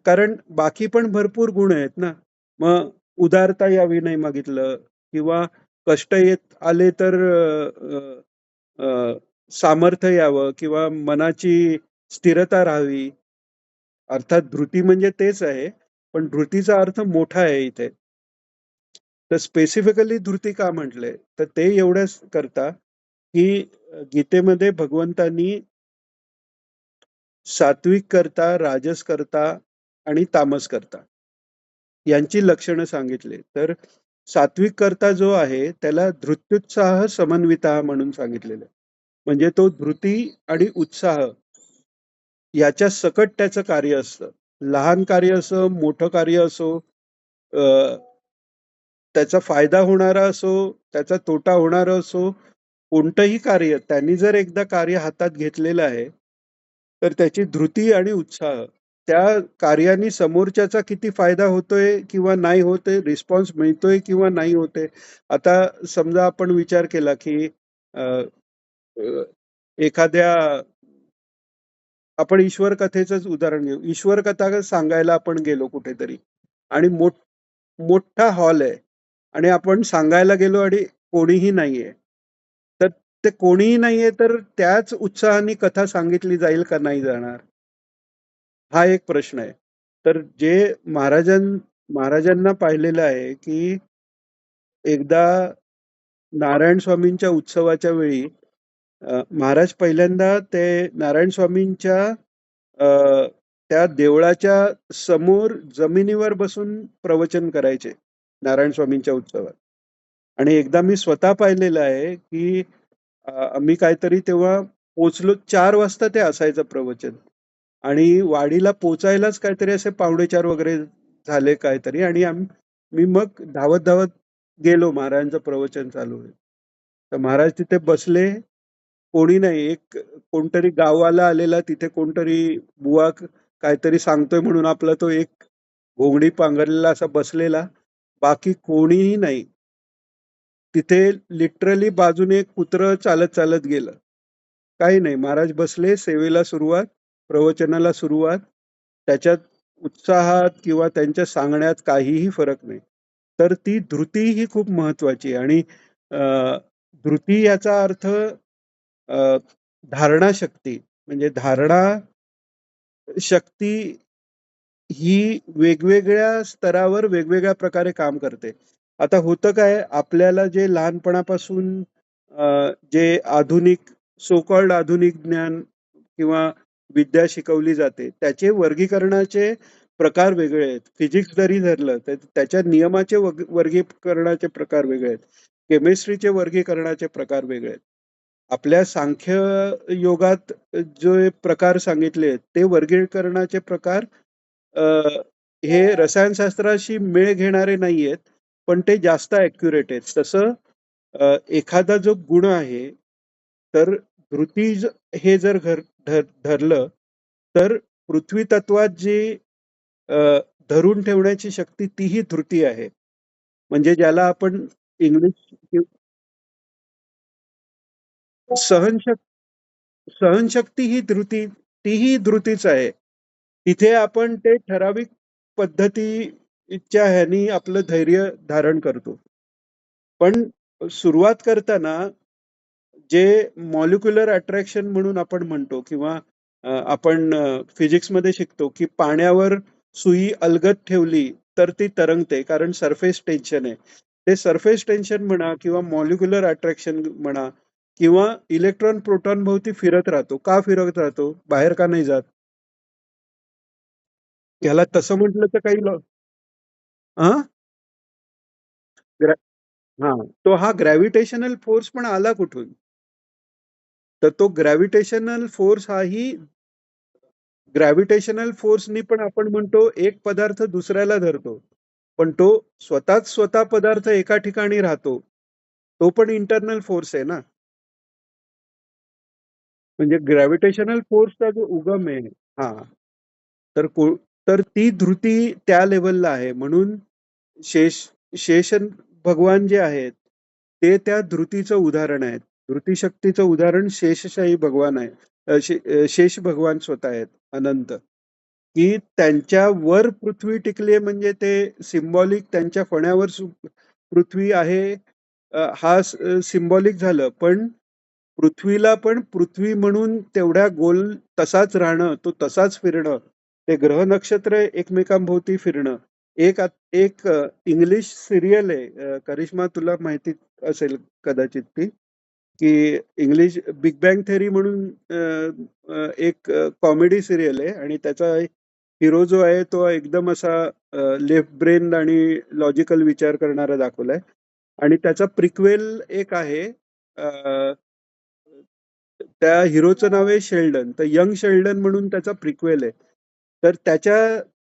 कारण बाकी पण भरपूर गुण आहेत ना. मग उदारता यावी नाही मागितलं किंवा कष्ट येत आले तर अ, अ, सामर्थ्य यावं किंवा मनाची स्थिरता राहावी. अर्थात धृती म्हणजे तेच आहे, पण धृतीचा अर्थ मोठा आहे इथे. तर स्पेसिफिकली धृती का म्हटलंय? तर ते एवढंच करता, की गीतेमध्ये भगवंतांनी सात्विक करता, राजस करता आणि तामस करता यांची लक्षणं सांगितली. तर सात्विक कर्ता जो आहे त्याला धृत्युत्साह समन्विता म्हणून सांगितलेलं आहे. म्हणजे तो धृती आणि उत्साह याच्या सकट त्याचं कार्य असतं. लहान कार्य असो, मोठं कार्य असो, अ, त्याचा फायदा होणारा असो, त्याचा तोटा होणारा असो, कोणतंही कार्य त्यांनी जर एकदा कार्य हातात घेतलेलं आहे, तर त्याची धृती आणि उत्साह त्या कार्याने समोरच्याचा किती फायदा होतोय किंवा नाही होतोय, रिस्पॉन्स मिळतोय किंवा नाही होतोय. आता समजा आपण विचार केला, की अ, अ, एखाद्या आपण ईश्वर कथेचंच उदाहरण घेऊ. ईश्वर कथा सांगायला आपण गेलो कुठेतरी आणि मोठा हॉल आहे आणि आपण सांगायला गेलो आणि कोणीही नाहीये. तर ते कोणीही नाहीये, तर त्याच उत्साहाने कथा सांगितली जाईल का नाही जाणार? हा एक प्रश्न आहे. तर जे महाराजांना पाहिलेलं आहे, की एकदा नारायण स्वामींच्या उत्सवाच्या वेळी महाराज पहिल्यांदा ते नारायण स्वामींच्या त्या देवळाच्या समोर जमिनीवर बसून प्रवचन करायचे, नारायण स्वामींच्या उत्सवात. आणि एकदा मी स्वतः पाहिलेलं आहे, की आम्ही काहीतरी तेव्हा पोहोचलो 4 वाजता ते असायचं प्रवचन आणि वाडीला पोहोचायलाच काहीतरी असे 4:45 वगैरे झाले काहीतरी आणि मी मग धावत-धावत गेलो महाराजांचं प्रवचन चालू आहे. तर महाराज तिथे बसले. कोणी नाही. एक कोणतरी गाववाला आलेला तिथे कोणतरी बुवा काहीतरी सांगतोय म्हणून आपला तो एक घोंगडी पांघरलेला असा बसलेला. बाकी कोणीही नाही. तिथे लिटरली बाजूने एक कुत्रं चालत-चालत गेलं. काही नाही. महाराज बसले, सेवेला सुरुवात, प्रवचनाला सुरुवात. त्याच्यात उत्साहात किंवा त्यांच्या सांगण्यात काहीही फरक नाही. तर ती धृती ही खूप महत्वाची आहे आणि धृती याचा अर्थ धारणा शक्ती म्हणजे धारणा शक्ती ही वेगवेगळ्या स्तरावर वेगवेगळ्या प्रकारे काम करते. आता होतं काय, आपल्याला जे लहानपणापासून जे आधुनिक सो कॉल्ड आधुनिक ज्ञान किंवा विद्या शिकवली जाते, त्याचे वर्गीकरणाचे प्रकार वेगळे आहेत. फिजिक्स जरी धरलं, तर त्याच्या नियमाचे वर्गीकरणाचे प्रकार वेगळे आहेत. केमिस्ट्रीचे वर्गीकरणाचे प्रकार वेगळे आहेत. आपल्या सांख्य योगात जे प्रकार सांगितले आहेत, ते वर्गीकरणाचे प्रकार अ, हे रसायनशास्त्राशी मेळ घेणारे नाहीयेत, पण ते जास्त ॲक्युरेट आहेत. तसं एखादा जो गुण आहे, तर धृती हे जर धरलं, तर पृथ्वी तत्वात जी अ, धरून ठेवण्याची शक्ती तीही धृती आहे. म्हणजे ज्याला आपण इंग्लिश सहनशक्ती सहनशक्ती ही तीही धृतीच आहे. तिथे आपण ते ठराविक पद्धतीच्या ह्यानी आपलं धैर्य धारण करतो. पण सुरुवात करताना जे मॉलिक्युलर अट्रॅक्शन म्हणून आपण म्हणतो किंवा आपण फिजिक्समध्ये शिकतो, की पाण्यावर सुई अलगद ठेवली तर ती तरंगते कारण सरफेस टेन्शन आहे. ते सरफेस टेन्शन म्हणा किंवा मॉलिक्युलर अट्रॅक्शन म्हणा किंवा इलेक्ट्रॉन प्रोटॉन भोवती फिरत राहतो. का फिरत राहतो? बाहेर का नाही जात? ह्याला तसं म्हटलं तर काही हां? ग्रॅ हां. तो हा ग्रॅव्हिटेशनल फोर्स पण आला कुठून? तर तो ग्रॅव्हिटेशनल फोर्स हाही ग्रॅव्हिटेशनल फोर्सनी पण आपण म्हणतो एक पदार्थ दुसऱ्याला धरतो. पण तो स्वतःच स्वतः पदार्थ एका ठिकाणी राहतो. तो पण इंटरनल फोर्स आहे ना. म्हणजे ग्रॅव्हिटेशनल फोर्सचा जो उगम आहे हां. तर तर ती धृती त्या लेव्हलला आहे. म्हणून शेष शेष भगवान जे आहेत, ते त्या धृतीचं उदाहरण आहेत. धृती शक्तीचं उदाहरण शेषशाही भगवान आहे. शेष भगवान स्वतः आहेत, अनंत. की त्यांच्यावर पृथ्वी टिकली म्हणजे ते सिम्बॉलिक त्यांच्या फण्यावर पृथ्वी आहे हा सिम्बॉलिक झालं. पण पृथ्वीला पण पृथ्वी म्हणून तेवढ्या गोल तसाच राहणं, तो तसाच फिरणं, ते ग्रह नक्षत्र एकमेकांभोवती फिरणं. एक इंग्लिश सीरियल आहे करिश्मा तुला माहिती असेल कदाचित ती, की इंग्लिश बिग बँग थेअरी म्हणून एक कॉमेडी सीरियल आहे आणि त्याचा हिरो जो आहे तो एकदम असा लेफ्ट ब्रेन आणि लॉजिकल विचार करणारा दाखवलाय. आणि त्याचा प्रिक्वेल एक आहे. त्या हिरोचं नाव आहे शेल्डन. तर यंग शेल्डन म्हणून त्याचा प्रिक्वेल आहे. तर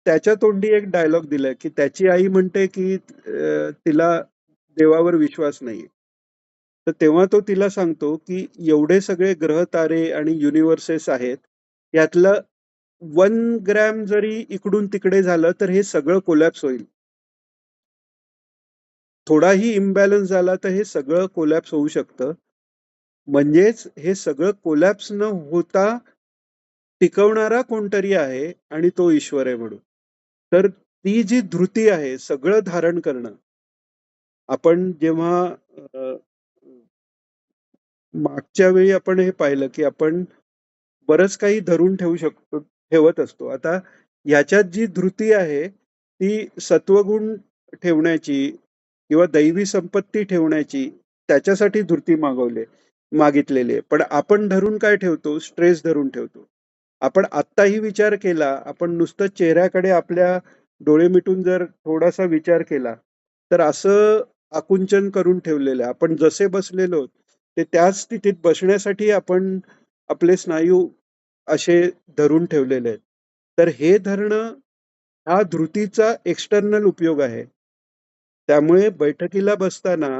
त्याच्या तोंडी एक डायलॉग दिलाय, की त्याची आई म्हणते, की तिला देवावर विश्वास नाहीये. तर तेव्हा तो तिला सांगतो, की एवढे सगळे ग्रह, तारे आणि युनिव्हर्सेस आहेत. यातलं 1 ग्रॅम जरी इकडून तिकडे झालं तर हे सगळं कोलॅप्स होईल. थोडाही इम्बॅलन्स झाला तर हे सगळं कोलॅप्स होऊ शकतं. म्हणजेच हे सगळं कोलॅप्स न होता टिकवणारा कोणतरी आहे आणि तो ईश्वर आहे म्हणून. तर ती जी धृती आहे सगळं धारण करणं, आपण जेव्हा मागच्या वेळी आपण हे पाहिलं, की आपण बरंच काही धरून ठेवत असतो. आता ह्याच्यात जी धृती आहे, ती सत्वगुण ठेवण्याची किंवा दैवी संपत्ती ठेवण्याची, त्याच्यासाठी धृती मागितलेली आहे. पण आपण धरून काय ठेवतो? स्ट्रेस धरून ठेवतो. आपण आत्ताही विचार केला, आपण नुसतं चेहऱ्याकडे आपल्या डोळे मिटून जर थोडासा विचार केला, तर असं आकुंचन करून ठेवलेलं आहे. आपण जसे बसलेलो ते त्याच स्थितीत बसण्यासाठी आपण आपले स्नायू असे धरून ठेवलेले आहेत. तर हे धरणं हा धृतीचा एक्सटर्नल उपयोग आहे. त्यामुळे बैठकीला बसताना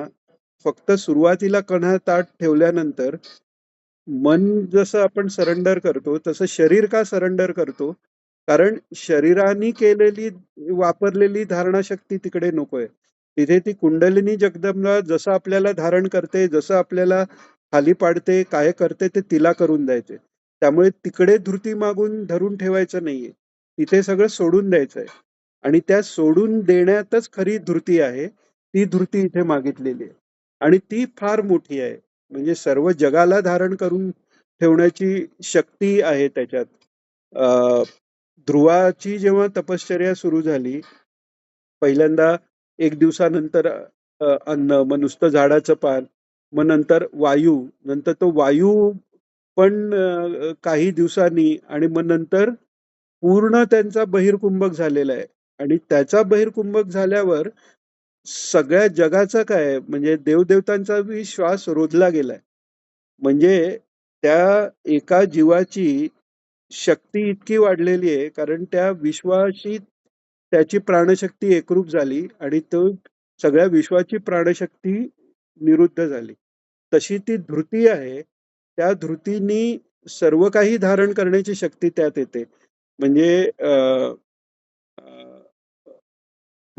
फक्त सुरुवातीला कणा ताठ ठेवल्यानंतर मन जसं आपण सरेंडर करतो, तसं शरीर का सरेंडर करतो? कारण शरीराने केलेली, वापरलेली धारणाशक्ती तिकडे नकोय. तिथे ती कुंडलिनी जगदंबा जसं आपल्याला धारण करते, जसं आपल्याला खाली पाडते, काय करते ते तिला करून द्यायचंय. त्यामुळे तिकडे धृती मागून धरून ठेवायचं नाहीये. तिथे सगळं सोडून द्यायचंय. आणि त्या सोडून देण्यातच खरी धृती आहे. ती धृती इथे मागितलेली आहे. आणि ती फार मोठी आहे. म्हणजे सर्व जगाला धारण करून ठेवण्याची शक्ती आहे त्याच्यात. अ, ध्रुवाची जेव्हा तपश्चर्या सुरू झाली, पहिल्यांदा 1 दिवसानंतर अन्न, मग नुसतं झाडाचं पान, मग नंतर वायू, नंतर तो वायू पण काही दिवसांनी, आणि मग नंतर पूर्ण त्यांचा बहिर्कुंभक झालेला आहे. आणि त्याचा बहिर्कुंभक झाल्यावर सगळ्या जगाचा काय, म्हणजे देवदेवतांचा बी श्वास रोधला गेलाय. म्हणजे त्या एका जीवाची शक्ती इतकी वाढलेली आहे, कारण त्या विश्वाशी त्याची प्राणशक्ती एकरूप झाली आणि तो सगळ्या विश्वाची प्राणशक्ती निरुद्ध झाली. तशी ती धृती आहे. त्या धृतीनी सर्व काही धारण करण्याची शक्ती त्यात येते. म्हणजे अ,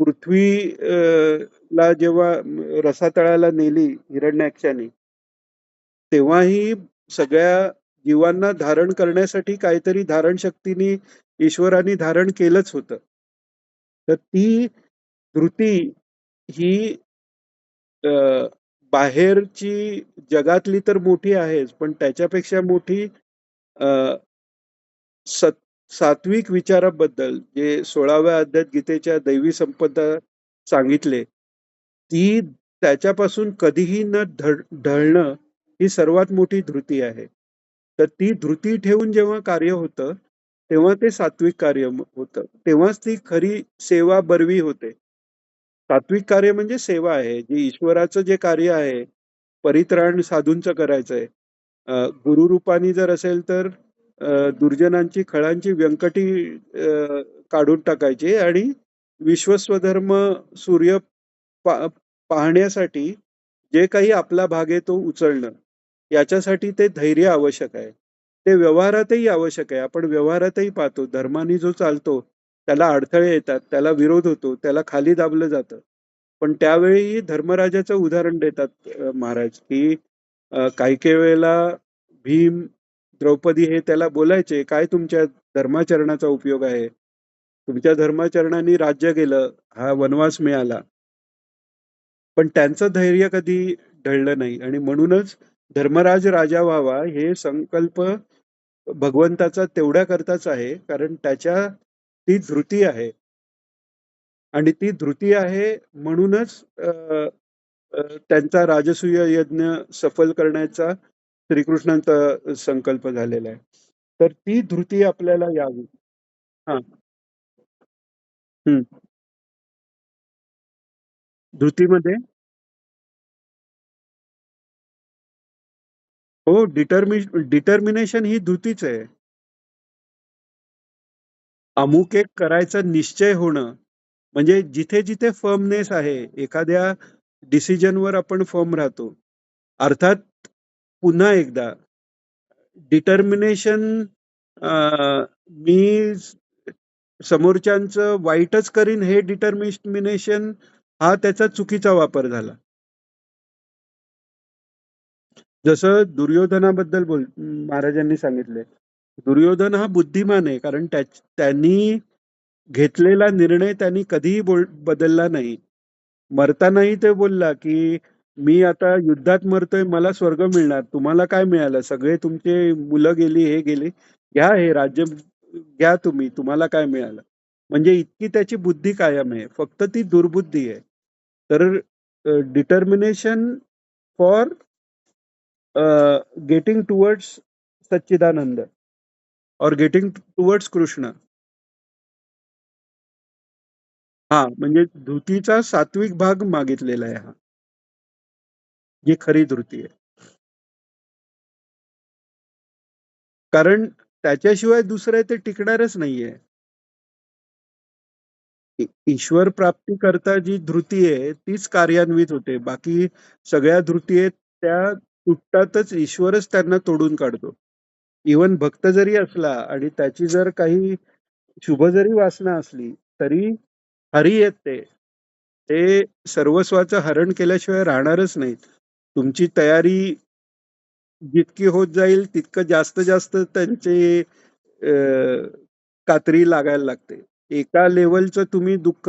पृथ्वी ला जेव्हा रसातळाला नेली हिरण्याक्षाने, तेव्हाही सगळ्या जीवांना धारण करण्यासाठी काहीतरी धारण शक्तीने ईश्वराने धारण केलंच होतं. तर ती धृती ही अ, बाहेरची जगातली तर मोठी आहेच, पण त्याच्यापेक्षा मोठी अ, सत सात्विक विचाराबद्दल जे 16व्या अध्यायात गीतेच्या दैवी संपदा सांगितले, ती त्याच्यापासून कधीही न ढळणं ही सर्वात मोठी धृती आहे. तर ती धृती ठेवून जेव्हा कार्य होतं, तेव्हा ते सात्विक कार्य होतं. तेव्हाच ती खरी सेवा बरवी होते. सात्विक कार्य म्हणजे सेवा आहे. जे ईश्वराचं जे कार्य आहे, परित्राण साधूंचं करायचंय. गुरुरूपाने जर असेल तर दुर्जनांची खळांची व्यंकटी काढून टाकायची आणि विश्वस्वधर्म सूर्य पा पाहण्यासाठी जे काही आपला भाग आहे तो उचलणं. याच्यासाठी ते धैर्य आवश्यक आहे. ते व्यवहारातही आवश्यक आहे. आपण व्यवहारातही पाहतो धर्माने जो चालतो त्याला अडथळे येतात, त्याला विरोध होतो, त्याला खाली दाबलं जातं. पण त्यावेळी धर्मराजाचं उदाहरण देतात महाराज, की काही-काही वेळेला भीम, द्रौपदी हे त्याला बोलायचे, "काय तुमच्या धर्माचरणाचा उपयोग आहे? तुमच्या धर्माचरणाने राज्य गेलं, हा वनवास मिळाला." पण त्यांचं धैर्य कधी ढळलं नाही आणि म्हणूनच धर्मराज राजा व्हावा हे संकल्प भगवंताचा तेवढ्या करताच आहे, कारण त्याच्या ती धृती आहे. आणि ती धृती आहे म्हणूनच अ, अ, त्यांचा राजसूय यज्ञ सफल करण्याचा श्रीकृष्णांचा संकल्प झालेला आहे. तर ती धृती आपल्याला यावी. हां. हं. धृतीमध्ये हो, डिटर्मिनेशन ही धृतीच आहे. अमुक एक करायचा निश्चय होणं, म्हणजे जिथे-जिथे फर्मनेस आहे, एखाद्या डिसिजनवर आपण फर्म राहतो. अर्थात पुन्हा एकदा डिटर्मिनेशन मी समोरच्यांचं वाईटच करीन हे डिटर्मिनेशन हा त्याचा चुकीचा वापर झाला. जसं दुर्योधनाबद्दल महाराजांनी सांगितलंय. दुर्योधन हा बुद्धिमान आहे कारण त्यांनी घेतलेला निर्णय त्यांनी कधीही बदलला नाही. मरतानाही ते बोलला, की "मी आता युद्धात मरतोय, मला स्वर्ग मिळणार. तुम्हाला काय मिळालं? सगळे तुमचे मुलं गेली, हे गेले. घ्या हे राज्य घ्या तुम्ही. तुम्हाला काय मिळालं?" म्हणजे इतकी त्याची बुद्धी कायम आहे. फक्त ती दुर्बुद्धी आहे. तर डिटर्मिनेशन फॉर गेटिंग टुवर्ड्स सच्चिदानंद और गेटिंग टुवर्ड्स कृष्ण. हां, म्हणजे धृतीचा सात्विक भाग मागितलेला आहे हा. ही खरी धृती आहे. कारण त्याच्याशिवाय दुसरं ते टिकणारच नाहीये. ईश्वर प्राप्तीकरता जी धृती आहे तीच कार्यान्वित होते. बाकी सगळ्या धृती आहेत त्या तुटतातच, ईश्वरच त्यांना तोडून काढतो. इव्हन भक्त जरी असला आणि त्याची जर काही शुभ जरी वासना असली, तरी हरी आहेत ते. ते सर्वस्वाचं हरण केल्याशिवाय राहणारच नाहीत. तुमची तयारी जितकी होत जाईल तितकं जास्त जास्त त्यांचे कातरी लागायला लागते. एका लेव्हलचं तुम्ही दुःख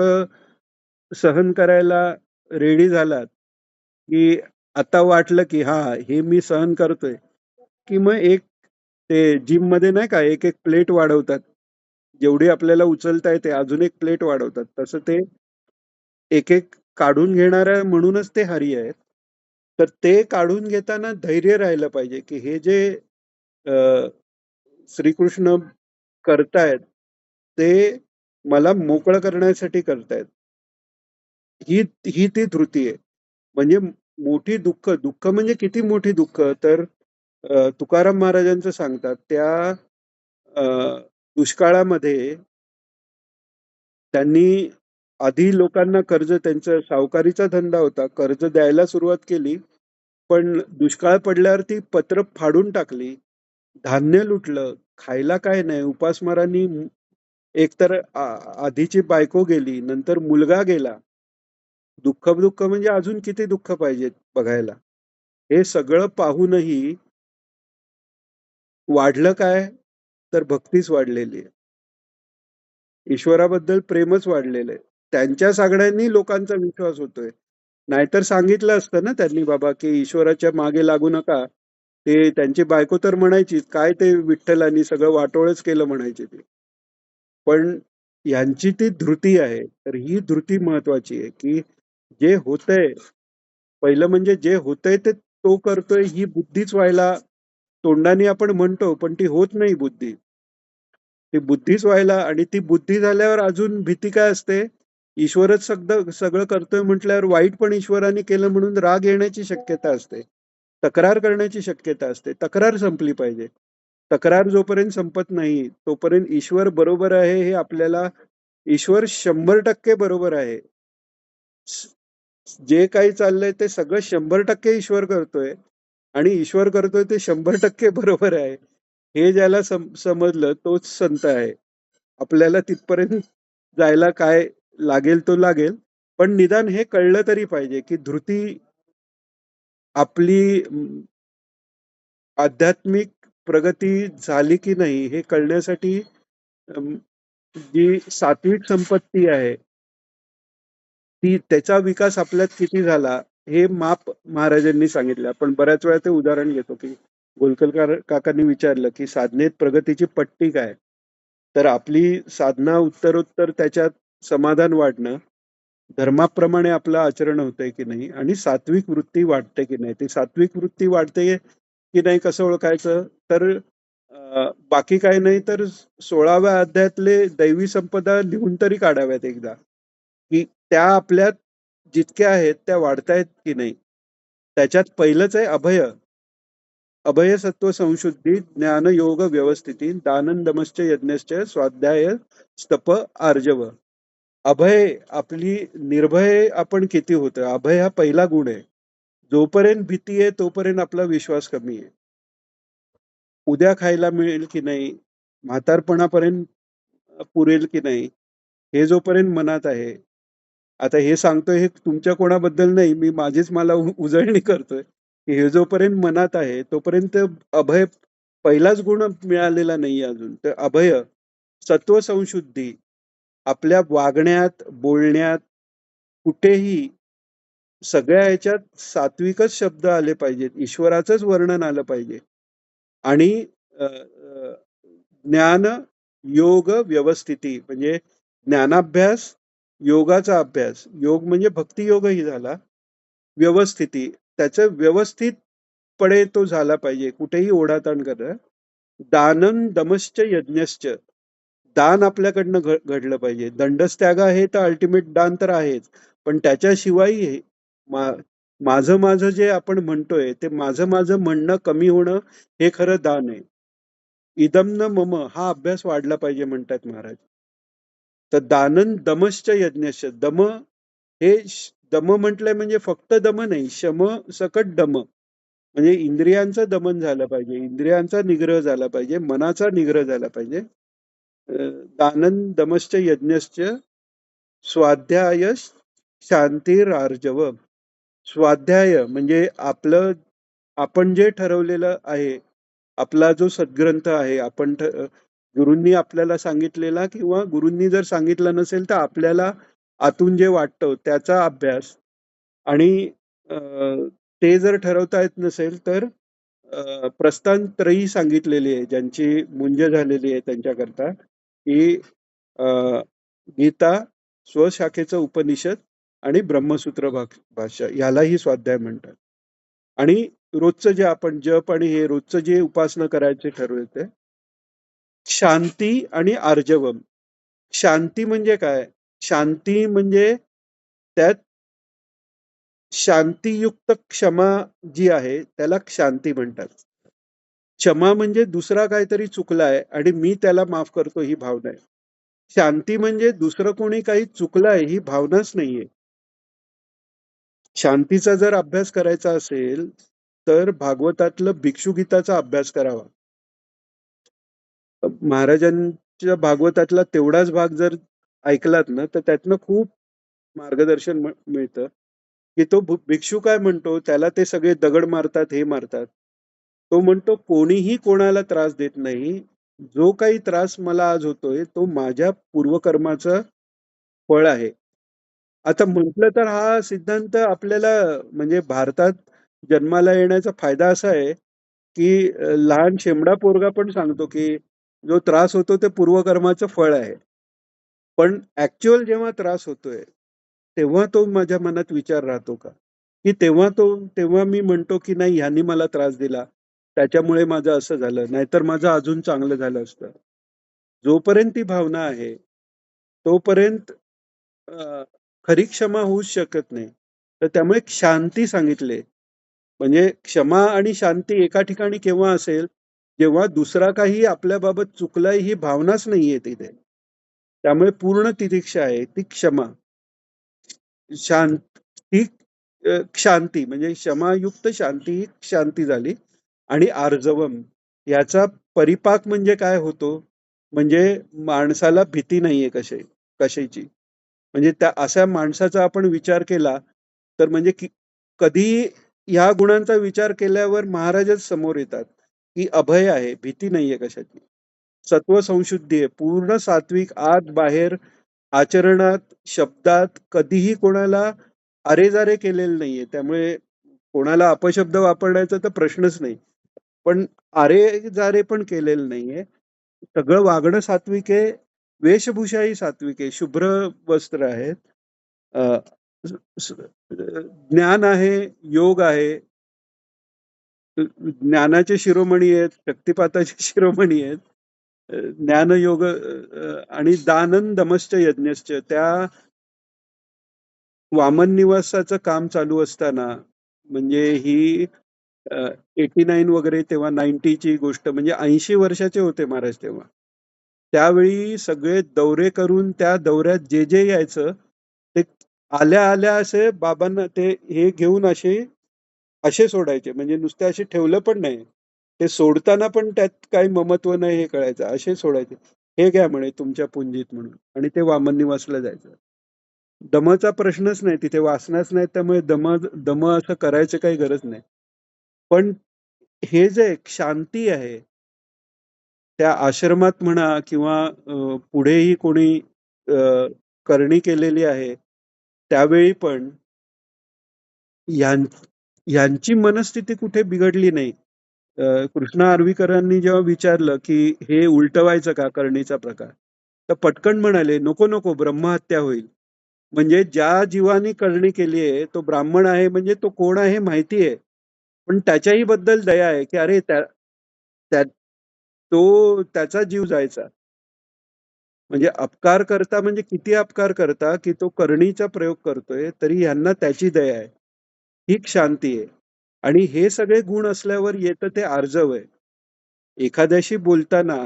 सहन करायला रेडी झालात, की आता वाटलं की हां, हे मी सहन करतोय, की मग एक ते जिममध्ये नाही का एक-एक प्लेट वाढवतात. जेवढी आपल्याला उचलता येते अजून एक प्लेट वाढवतात. तसं ते एक-एक काढून घेणाऱ्या म्हणूनच ते हरी आहेत. तर ते काढून घेताना धैर्य राहिलं पाहिजे, की हे जे अ, श्रीकृष्ण करतायत, ते मला मोकळं करण्यासाठी करतायत. ही ही ती धृती आहे. म्हणजे मोठी दुःख, दुःख म्हणजे किती मोठी दुःख तर तुकाराम महाराजांचं सांगतात त्या अ, दुष्काळामध्ये त्यांनी आधी लोकांना कर्ज त्यांचा सावकारीचा धंदा होता. कर्ज द्यायला सुरुवात केली. पण दुष्काळ पडल्यावर ती पत्र फाडून टाकली. धान्य लुटलं. खायला काय नाही. उपासमारांनी एकतर आधीची बायको गेली, नंतर मुलगा गेला. दुःख म्हणजे अजून किती दुःख पाहिजेत बघायला. हे सगळं पाहूनही वाढलं काय? तर भक्तीच वाढलेली आहे. ईश्वराबद्दल प्रेमच वाढलेलं आहे. त्यांच्या सांगण्यानी लोकांचा विश्वास होतोय. नाहीतर सांगितलं असतं ना त्यांनी बाबा, की ईश्वराच्या मागे लागू नका. ते त्यांची बायको तर म्हणायचीच, "काय ते विठ्ठलांनी सगळं वाटोळच केलं" म्हणायची ती. पण ह्यांची ती धृती आहे. तर ही धृती महत्वाची आहे, की जे होतंय पहिलं म्हणजे जे होतंय ते तो करतोय ही बुद्धीच व्हायला तोंडाने आपण म्हणतो, पण ती होत नाही बुद्धी. ती बुद्धीच व्हायला आणि ती बुद्धी झाल्यावर अजून भीती काय असते? ईश्वरच सगळं सगळं करतोय म्हटल्यावर वाईट पण ईश्वराने केलं म्हणून राग येण्याची शक्यता असते. तक्रार करण्याची शक्यता असते. तक्रार संपली पाहिजे. तक्रार जोपर्यंत संपत नाही, तोपर्यंत ईश्वर बरोबर आहे हे आपल्याला ईश्वर 100% बरोबर आहे. जे काही चाललंय ते सगळं 100% ईश्वर करतोय आणि ईश्वर करतोय ते 100% बरोबर आहे. हे ज्याला समजलं तोच संत आहे. आपल्याला तिथपर्यंत जायला काय लागेल तो लागेल. पण निदान हे कळलं तरी पाहिजे, की धृती आपली आध्यात्मिक प्रगती झाली की नाही हे कळण्यासाठी अं, जी सात्विक संपत्ती आहे, ती त्याचा विकास आपल्यात किती झाला, हे माप महाराजांनी सांगितलं. आपण बऱ्याच वेळा ते उदाहरण घेतो, की गोलकरकर काकांनी विचारलं, की साधनेत प्रगतीची पट्टी काय? तर आपली साधना उत्तरोत्तर त्याच्यात समाधान वाढणं, धर्माप्रमाणे आपलं आचरण होतंय की नाही आणि सात्विक वृत्ती वाढते की नाही. ती सात्विक वृत्ती वाढते की नाही कसं ओळखायचं? तर बाकी काही नाही तर 16व्या अध्यायातले दैवी संपदा लिहून तरी काढाव्यात एकदा. की त्या आपल्यात जितक्या आहेत त्या वाढतायत की नाही. त्याच्यात पहिलंच आहे अभय. अभय सत्व संशुद्धी, ज्ञान योग व्यवस्थिती, दानन दमश्च यज्ञश्च, स्वाध्याय स्तप आर्जव. अभय आपली निर्भय आपण किती होतं. अभय हा पहिला गुण आहे. जोपर्यंत भीती आहे तोपर्यंत आपला विश्वास कमी आहे. उद्या खायला मिळेल की नाही, म्हातारपणापर्यंत पुरेल की नाही, हे जोपर्यंत मनात आहे. आता हे सांगतोय हे तुमच्या कोणाबद्दल नाही, मी माझीच मला उजळणी करतोय, की हे जोपर्यंत मनात आहे, तोपर्यंत अभय पहिलाच गुण मिळालेला नाहीये अजून. तर अभय, सत्वसंशुद्धी आपल्या वागण्यात, बोलण्यात कुठेही सगळ्या ह्याच्यात सात्विकच शब्द आले पाहिजेत. ईश्वराचंच वर्णन आलं पाहिजे. आणि अ, अ, ज्ञान, योग, व्यवस्थिती म्हणजे ज्ञानाभ्यास, योगाचा अभ्यास. योग म्हणजे भक्तियोगही झाला. व्यवस्थिती, त्याचं व्यवस्थितपणे तो झाला पाहिजे. कुठेही ओढाताण करणं. दानं दमश्च यज्ञश्च. दान आपल्याकडनं घडलं पाहिजे. दंडस्त्याग हे तर अल्टिमेट दान तर आहेच. पण त्याच्याशिवायही मा माझं माझं जे आपण म्हणतोय, ते माझं माझं म्हणणं कमी होणं हे खरं दान आहे. इदम न मम हा अभ्यास वाढला पाहिजे म्हणतात महाराज. तर दानन दमश्च यज्ञश्च. दम हे दम म्हटलंय म्हणजे फक्त दम नाही, शम सकट दम. म्हणजे इंद्रियांचं दमन झालं पाहिजे, इंद्रियांचा निग्रह झाला पाहिजे, मनाचा निग्रह झाला पाहिजे. दानन दमश्च यज्ञश्च स्वाध्याय शांतीरार्जव. स्वाध्याय म्हणजे आपण जे ठरवलेलं आहे, आपला जो सद्ग्रंथ आहे, गुरूंनी आपल्याला सांगितलेला किंवा गुरूंनी जर सांगितलं नसेल तर आपल्याला आतून जे वाटतं त्याचा अभ्यास. आणि ते जर ठरवता येत नसेल तर प्रस्थानत्रयी सांगितलेली आहे, ज्यांची मुंज झालेली आहे त्यांच्याकरता, की अ, गीता, स्वशाखेचं उपनिषद आणि ब्रह्मसूत्र भाष्य यालाही स्वाध्याय म्हणतात. आणि रोजचं जे आपण जप आणि हे रोजचं जे उपासना करायचे ठरवते, शांती आणि आर्जवम. शांती म्हणजे काय? शांती म्हणजे त्यात शांतियुक्त क्षमा जी आहे त्याला शांती म्हणतात. क्षमा म्हणजे दुसरा काहीतरी चुकलाय आणि मी त्याला माफ करतो ही भावना आहे. शांती म्हणजे दुसरं कोणी काही चुकलंय ही भावनाच नाहीये. शांतीचा जर अभ्यास करायचा असेल तर भागवतातलं भिक्षुगीताचा अभ्यास करावा. महाराजांच्या भागवतातला तेवढाच भाग जर ऐकलात ना तर त्यातनं खूप मार्गदर्शन मिळतं. की तो भिक्षू काय म्हणतो, त्याला ते सगळे दगड मारतात, हे मारतात. तो म्हणतो कोणीही कोणाला त्रास देत नाही. जो काही त्रास मला आज होतोय तो माझ्या पूर्वकर्माचं फळ आहे. आता म्हटलं तर हा सिद्धांत आपल्याला म्हणजे भारतात जन्माला येण्याचा फायदा असा आहे, की लहान शेमडा पोरगा पण सांगतो, की जो त्रास होतो ते पूर्वकर्माचं फळ आहे. पण ऍक्च्युअल जेव्हा त्रास होतोय, तेव्हा तो माझ्या मनात विचार राहतो का? की तेव्हा मी म्हणतो, की नाही ह्यानी मला त्रास दिला. त्याच्यामुळे माझं असं झालं. नाहीतर माझं अजून चांगलं झालं असतं. जोपर्यंत ती भावना आहे, तोपर्यंत अ, खरी क्षमा होऊच शकत नाही. तर त्यामुळे शांती सांगितले. म्हणजे क्षमा आणि शांती एका ठिकाणी केव्हा असेल, जेव्हा दुसरा काही आपल्याबाबत चुकलाय ही भावनाच नाहीये तिथे. त्यामुळे पूर्ण तितिक्षा आहे, ती क्षमा. शांत ही शांती म्हणजे क्षमायुक्त शांती ही शांती झाली. आणि आर्जवम याचा परिपाक म्हणजे काय होतो? म्हणजे माणसाला भीती नाहीये कशाची. म्हणजे त्या अशा माणसाचा आपण विचार केला तर म्हणजे कधी ह्या गुणांचा विचार केल्यावर महाराजच समोर येतात, की अभय आहे, भीती नाहीये कशाची. सत्व संशुद्धी आहे, पूर्ण सात्विक आत बाहेर, आचरणात, शब्दात कधीही कोणाला अरेजारे केलेलं नाहीये. त्यामुळे कोणाला अपशब्द वापरण्याचा तर प्रश्नच नाही. पण अरेजारे पण केलेलं नाहीये. सगळं वागणं सात्विक आहे, वेशभूषाही सात्विक आहे. शुभ्र वस्त्र आहेत. अ, स- स- ज्ञान आहे, योग आहे, ज्ञानाचे शिरोमणी आहेत, शक्तिपाताचे शिरोमणी आहेत. ज्ञानयोग आणि दानन दमश्च यज्ञश्च. त्या वामन निवासाचं काम चालू असताना म्हणजे ही 89 वगैरे तेव्हा 90ची गोष्ट म्हणजे 80 वर्षाचे होते महाराज तेव्हा. त्यावेळी सगळे दौरे करून त्या दौऱ्यात जे जे यायचं ते आल्या आल्या असे बाबांना ते हे घेऊन असे असे सोडायचे म्हणजे नुसते असे ठेवलं पण नाही. ते सोडताना पण त्यात काही ममत्व नाही हे कळायचं. असे सोडायचे. "हे घ्या," म्हणे, "तुमच्या पुंजीत" म्हणून आणि ते वामन निवासला जायचं. दमचा प्रश्नच नाही. तिथे वासनाच नाही. त्यामुळे दम असं करायची काही गरज नाही. पण हे जे एक शांती आहे, त्या आश्रमात म्हणा किंवा पुढेही कोणी अ, करणी केलेली आहे, त्यावेळी पण ह्यां ह्यांची मनस्थिती कुठे बिघडली नाही. कृष्णा आर्वीकरांनी जेव्हा विचारलं, की "हे उलटवायचं का करणीचा प्रकार?" तर पटकन म्हणाले, "नको, नको, ब्रह्महत्या होईल." म्हणजे ज्या जीवानी करणी केली आहे, तो ब्राह्मण आहे म्हणजे तो कोण आहे माहिती आहे. पण त्याच्याही बद्दल दया आहे, की अरे त्या तो त्याचा जीव जायचा. म्हणजे अपकार करता म्हणजे किती अपकार करता, की तो करणीचा प्रयोग करतोय, तरी ह्यांना त्याची दया आहे. ही शांती आहे. आणि हे सगळे गुण असल्यावर येतं ते आर्जव आहे. एखाद्याशी बोलताना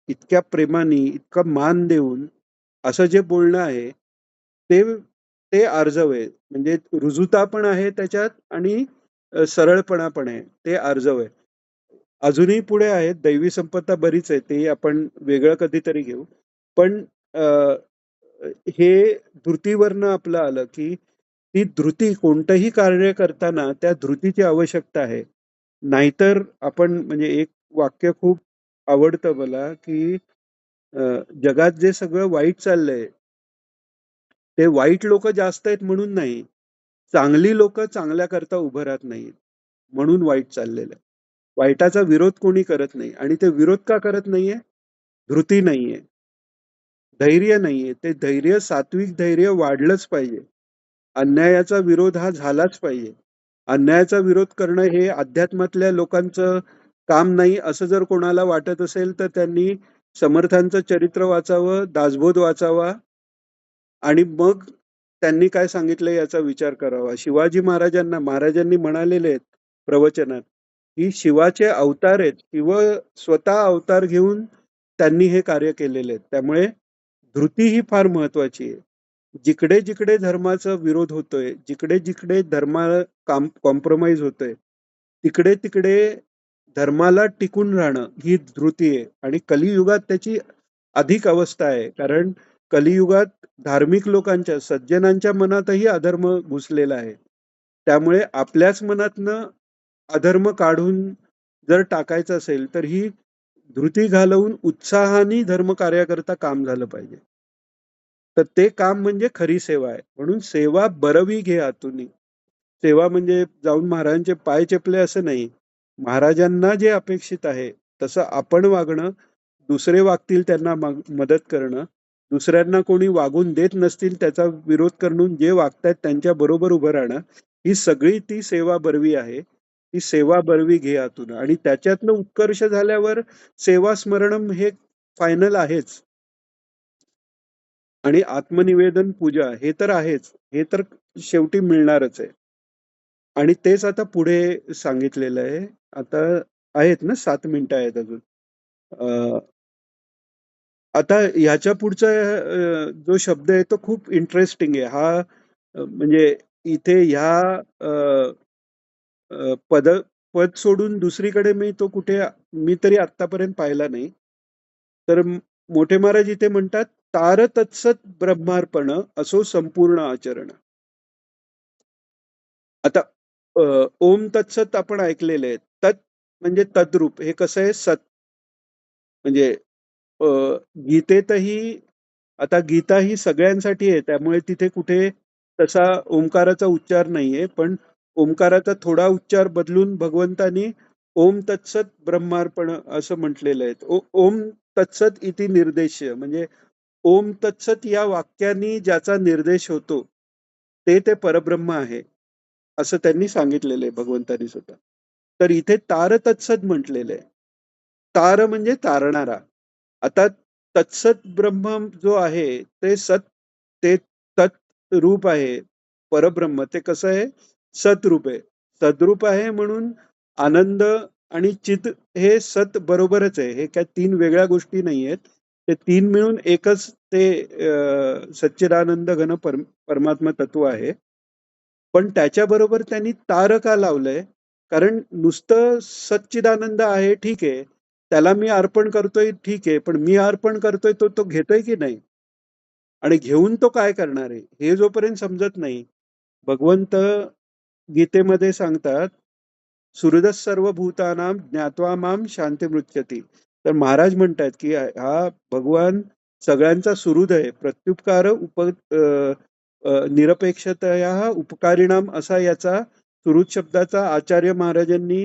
इतक्या प्रेमाने, इतका मान देऊन असं जे बोलणं आहे, ते ते आर्जव आहे. म्हणजे रुजुता पण आहे त्याच्यात आणि सरळपणा पण आहे. ते आर्जव आहे. अजूनही पुढे आहेत. दैवी संपदा बरीच आहे. ते आपण वेगळं कधीतरी घेऊ. पण अ, हे धृतीवरनं आपलं आलं, की ती धृती कोणतंही कार्य करताना त्या धृतीची आवश्यकता आहे. नाहीतर आपण म्हणजे एक वाक्य खूप आवडतं मला, की अ, जगात जे सगळं वाईट चाललंय, ते वाईट लोकं जास्त आहेत म्हणून नाही. चांगली लोकं चांगल्याकरता उभं राहत नाहीत. म्हणून वाईट चाललेलं आहे. वाईटाचा विरोध कोणी करत नाही आणि ते विरोध का करत नाहीये? धृती नाहीये, धैर्य नाहीये. ते धैर्य, सात्विक धैर्य वाढलंच पाहिजे. अन्यायाचा विरोध हा झालाच पाहिजे. अन्यायाचा विरोध करणं हे अध्यात्मातल्या लोकांचं काम नाही, असं जर कोणाला वाटत असेल, तर त्यांनी समर्थांचं चरित्र वाचावं, दासबोध वाचावा आणि मग त्यांनी काय सांगितलंय याचा विचार करावा. शिवाजी महाराजांनी म्हणालेले आहेत प्रवचनात, की शिवाचे अवतार आहेत. शिव स्वतः अवतार घेऊन त्यांनी हे कार्य केलेले आहेत. त्यामुळे धृती ही फार महत्वाची आहे. जिकडे-जिकडे धर्माचा विरोध होतोय, जिकडे-जिकडे कॉम्प्रोमाईज होतोय, तिकडे-तिकडे धर्माला टिकून राहणं ही धृती आहे आणि कलियुगात त्याची अधिक अवस्था आहे. कारण कलियुगात धार्मिक लोकांच्या, सज्जनांच्या मनातही अधर्म घुसलेला आहे. त्यामुळे आपल्याच मनातनं अधर्म काढून जर टाकायचं असेल, तर ही धृती घालवून उत्साहाने धर्मकार्याकरता काम झालं पाहिजे. तर ते काम म्हणजे खरी सेवा आहे. म्हणून सेवा बरवी घे आतुनी. सेवा म्हणजे जाऊन महाराजांचे पाय चेपले असं नाही. महाराजांना जे अपेक्षित आहे, तसं आपण वागणं, दुसरे वागतील त्यांना मदत करणं, दुसऱ्यांना कोणी वागून देत नसतील त्याचा विरोध करून जे वागतायत त्यांच्या बरोबर उभं राहणं, ही सगळी ती सेवा बरवी आहे. ती सेवा बरवी घे आतून आणि त्याच्यातनं उत्कर्ष झाल्यावर सेवा स्मरणम हे फायनल आहेच. आणि आत्मनिवेदन पूजा हे तर आहेच. हे तर शेवटी मिळणारच आहे. आणि तेच आता पुढे सांगितलेलं आहे. आता आहेत ना 7 मिनिटं आहेत अजून. अ, आता ह्याच्या पुढचा जो शब्द आहे तो खूप इंटरेस्टिंग आहे. हा म्हणजे इथे ह्या अ, अ, पद पद सोडून दुसरीकडे मी तरी आत्तापर्यंत पाहिला नाही. तर मोठे महाराज इथे म्हणतात, "तार तत्सत ब्रह्मार्पण असो संपूर्ण आचरण." आता ओम तत्सत आपण ऐकलेलं आहे. तत् म्हणजे तद्रूप. हे कसं आहे सत म्हणजे अ, गीतेतही आता गीता ही सगळ्यांसाठी आहे. त्यामुळे तिथे कुठे तसा ओंकाराचा उच्चार नाहीये. पण ओंकाराचा थोडा उच्चार बदलून भगवंतानी ओम तत्सत ब्रह्मार्पण असं म्हटलेलं आहे. ओम तत्सत इति निर्देश्य म्हणजे ओम तत्सत या वाक्यानी ज्याचा निर्देश होतो, ते परब्रह्म आहे. असं त्यांनी सांगितलेलं आहे भगवंतानी सुद्धा. तर इथे तार तत्सत म्हटलेलं आहे. तार म्हणजे तारणारा. आता तत्सत ब्रह्म जो आहे ते तत् रूप आहे. परब्रह्म ते कसं आहे? सतरूप आहे. सद्रूप आहे म्हणून आनंद आणि चित हे सत बरोबरच आहे. हे काय 3 वेगळ्या गोष्टी नाहीयेत. ते 3 मिळून एकच ते सच्चिदानंद घन परमात्मा तत्व आहे. पण त्याच्याबरोबर त्यांनी तार का लावलंय? कारण नुसतं सच्चिदानंद आहे ठीक आहे. त्याला मी अर्पण करतोय ठीक आहे. पण मी अर्पण करतोय तो तो घेतोय की नाही? आणि घेऊन तो काय करणार आहे? हे जोपर्यंत समजत नाही, भगवंत गीतेमध्ये सांगतात, "सुहृदः सर्वभूतानां ज्ञात्वा मां शांतिमृच्छति." तर महाराज म्हणतात, की हा भगवान सगळ्यांचा सुहृद आहे. प्रत्युपकार निरपेक्षतया उपकारिणाम असा याचा सुहृद शब्दाचा आचार्य महाराजांनी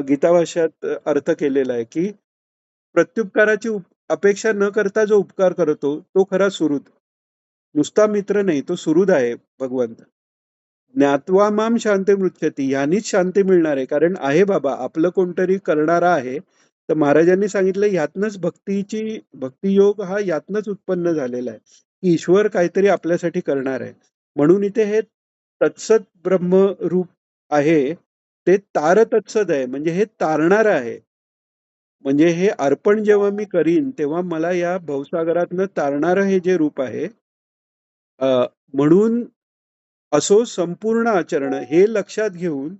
गीताभाष्यात अर्थ केलेला आहे, की प्रत्युपकाराची अपेक्षा न करता जो उपकार करतो, तो खरा सुहृद. नुसता मित्र नाही, तो सुहृद आहे भगवंत. ज्ञात्वा माम शांती मृच्छती, ह्यानीच शांती मिळणार आहे. कारण आहे बाबा, आपलं कोणतरी करणारा आहे. तर महाराजांनी सांगितलं ह्यातनंच भक्तियोग हा यातनंच उत्पन्न झालेला आहे, की ईश्वर काहीतरी आपल्यासाठी करणार आहे. म्हणून इथे हे तत्सत ब्रह्मरूप आहे, ते तार तत्सत आहे, म्हणजे हे तारणार आहे. म्हणजे हे अर्पण जेव्हा मी करीन, तेव्हा मला या भवसागरातनं तारणारं हे जे रूप आहे, म्हणून असो संपूर्ण आचरण हे लक्षात घेऊन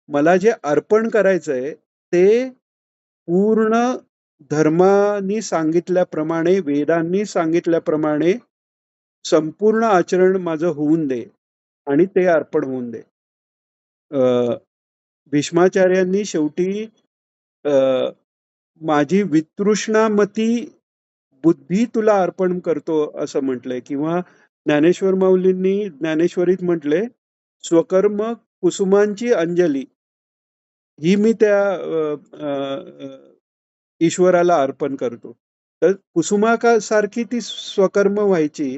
मला जे अर्पण करायचंय ते पूर्ण धर्मानी सांगितल्याप्रमाणे, वेदांनी सांगितल्याप्रमाणे संपूर्ण आचरण माझं होऊन दे आणि ते अर्पण होऊन दे. अ, भीष्माचार्यांनी शेवटी अ, माझी वितृष्णामती बुद्धी तुला अर्पण करतो असं म्हटलंय, किंवा ज्ञानेश्वर माऊलींनी ज्ञानेश्वरीत म्हटलंय, स्वकर्म कुसुमांची अंजली ही मी त्या ईश्वराला अर्पण करतो. तर कुसुमासारखी ती स्वकर्म व्हायची,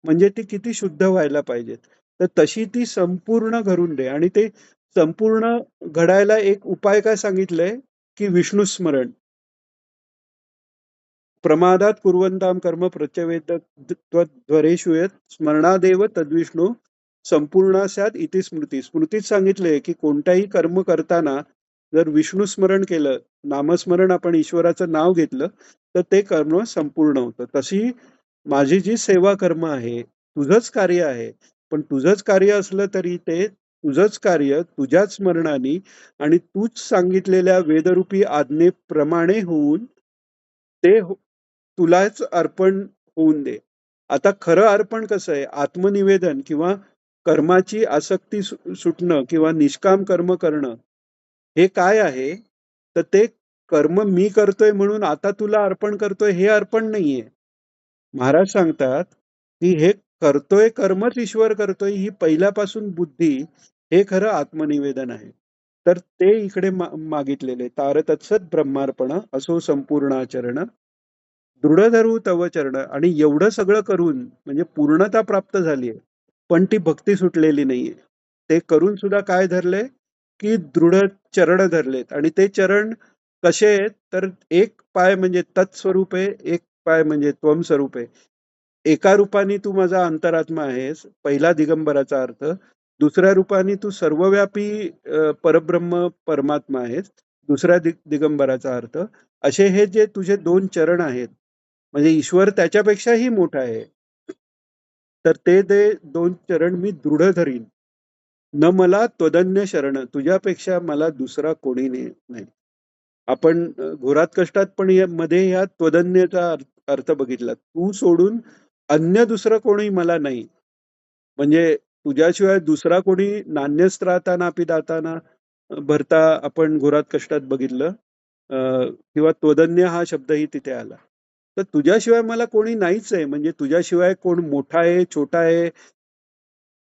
म्हणजे ती किती शुद्ध व्हायला पाहिजेत. तर तशी ती संपूर्ण घडून दे. आणि ते संपूर्ण घडायला एक उपाय काय सांगितलंय, की विष्णुस्मरण. प्रमादात कुर्वन्तां कर्म प्रत्यवेत त्वरेषु यत् स्मरणादेव तद्विष्णू संपूर्णा स्यात् इति स्मृती. स्मृतीत सांगितले की कोणताही कर्म करताना जर विष्णू स्मरण केलं, नामस्मरण आपण ईश्वराचं नाव घेतलं, तर ते कर्म संपूर्ण होतं. तशी माझी जी सेवा कर्म आहे, तुझंच कार्य आहे. पण तुझंच कार्य असलं तरी ते तुझंच कार्य तुझ्याच स्मरणाने आणि तूच सांगितलेल्या वेदरूपी आज्ञेप्रमाणे होऊन ते तुलाच अर्पण होऊन दे. आता खरं अर्पण कसं आहे? आत्मनिवेदन किंवा कर्माची आसक्ती सुटणं किंवा निष्काम कर्म करणं, हे काय आहे? तर ते कर्म मी करतोय म्हणून आता तुला अर्पण करतोय हे अर्पण नाहीये. महाराज सांगतात, की हे करतोय कर्मच ईश्वर करतोय ही पहिल्यापासून बुद्धी, हे खरं आत्मनिवेदन आहे. तर ते इकडे मागितलेले तारतत्सत ब्रह्मार्पण असो संपूर्ण आचरण दृढ धरू तव चरण. आणि एवढं सगळं करून म्हणजे पूर्णता प्राप्त झालीये, पण ती भक्ती सुटलेली नाहीये. ते करून सुद्धा काय धरले, की दृढ चरण धरलेत. आणि ते चरण कसे आहेत, तर एक पाय म्हणजे तत्स्वरूप आहे, एक पाय म्हणजे त्वम स्वरूप आहे. एका रूपाने तू माझा अंतरात्मा आहेस, पहिला दिगंबराचा अर्थ. दुसऱ्या रूपाने तू सर्वव्यापी परब्रह्म परमात्मा आहेस, दुसऱ्या दिगंबराचा अर्थ. असे हे जे तुझे दोन चरण आहेत, म्हणजे ईश्वर त्याच्यापेक्षाही मोठा आहे. तर ते दोन चरण मी दृढ धरीन. न मला त्वदन्य शरण, तुझ्यापेक्षा मला दुसरा कोणी नाही. आपण घोरात कष्टात पण मध्ये ह्या त्वदन्यचा अर्थ बघितला. तू सोडून अन्य दुसरं कोणी मला नाही. म्हणजे तुझ्याशिवाय दुसरा कोणी नान्यस्त्राता नापी दाताना भरता आपण घोरात कष्टात बघितलं. किंवा त्वदन्य हा शब्दही तिथे आला. तर तुझ्याशिवाय मला कोणी नाहीच आहे. म्हणजे तुझ्याशिवाय कोण मोठा आहे, छोटा आहे,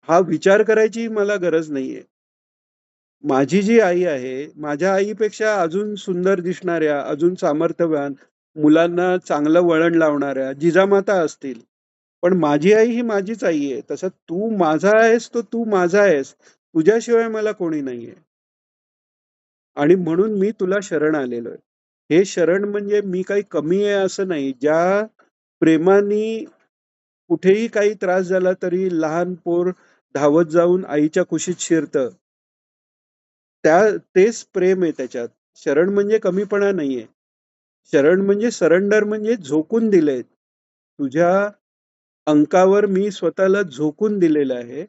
हा विचार करायची मला गरज नाहीये. माझी जी आई आहे, माझ्या आईपेक्षा अजून सुंदर दिसणाऱ्या, अजून सामर्थ्यवान, मुलांना चांगलं वळण लावणाऱ्या जिजामाता असतील. पण माझी आई ही माझीच आई आहे. तसं तू माझा आहेस, तो तू माझा आहेस. तुझ्याशिवाय मला कोणी नाहीये. आणि म्हणून मी तुला शरण आलेलो आहे. हे शरण म्हणजे मी काही कमी आहे असं नाही. ज्या प्रेमाने कुठेही काही त्रास झाला तरी लहान पोर धावत जाऊन आईच्या कुशीत शिरतं. तेच प्रेम आहे त्याच्यात. शरण म्हणजे कमीपणा नाहीये. शरण म्हणजे सरेंडर, म्हणजे झोकून दिलंय. तुझ्या अंकावर मी स्वतःला झोकून दिलेलं आहे.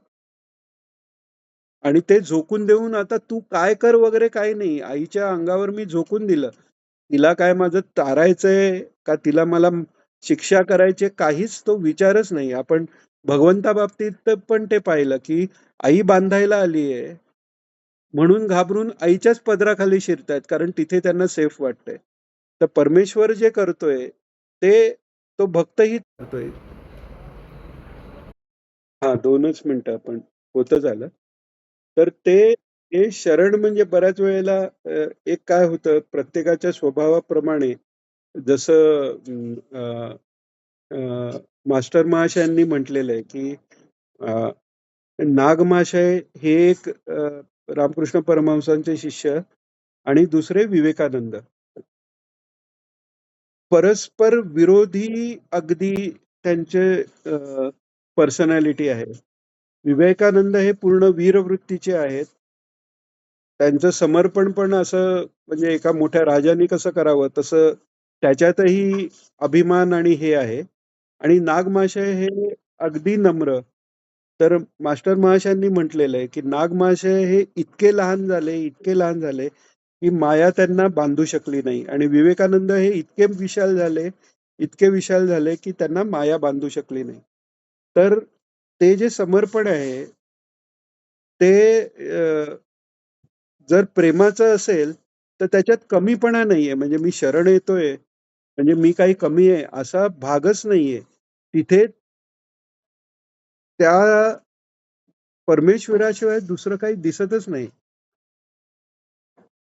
आणि ते झोकून देऊन आता तू काय कर वगैरे काही नाही. आईच्या अंगावर मी झोकून दिलं. तिला काय माझं तारायचंय का तिला मला शिक्षा करायची काहीच तो विचारच नाही. आपण भगवंताबाबतीत पण ते पाहिलं, की आई बांधायला आलीये म्हणून घाबरून आईच्याच पदराखाली शिरतायत कारण तिथे त्यांना सेफ वाटतंय. तर परमेश्वर जे करतोय ते तो भक्तही करतोय. हां, 2च मिनिटं आपण होतं झालं. तर ते हे शरण म्हणजे बऱ्याच वेळेला एक काय होतं प्रत्येकाच्या स्वभावाप्रमाणे जसं मास्टर महाशयांनी म्हटलेलं आहे, की अ, नागमाशय हे एक रामकृष्ण परमहंसांचे शिष्य आणि दुसरे विवेकानंद. परस्पर विरोधी अगदी त्यांचे पर्सनॅलिटी आहे. विवेकानंद हे पूर्ण वीरवृत्तीचे आहेत. त्यांचं समर्पण पण असं म्हणजे एका मोठ्या राजाने कसं करावं तसं त्याच्यातही अभिमान आणि हे आहे. आणि नागमाशय हे अगदी नम्र. तर मास्टर महाशयांनी म्हटलेलं आहे, की नागमाशय हे इतके लहान झाले, इतके लहान झाले, की माया त्यांना बांधू शकली नाही. आणि विवेकानंद हे इतके विशाल झाले, इतके विशाल झाले, की त्यांना माया बांधू शकली नाही. तर ते जे समर्पण आहे, ते जर प्रेमाचं असेल, तर त्याच्यात कमीपणा नाहीये. म्हणजे मी शरण येतोय, म्हणजे मी काही कमी आहे, असा भागच नाहीये. तिथे त्या परमेश्वराशिवाय दुसरं काही दिसतच नाही.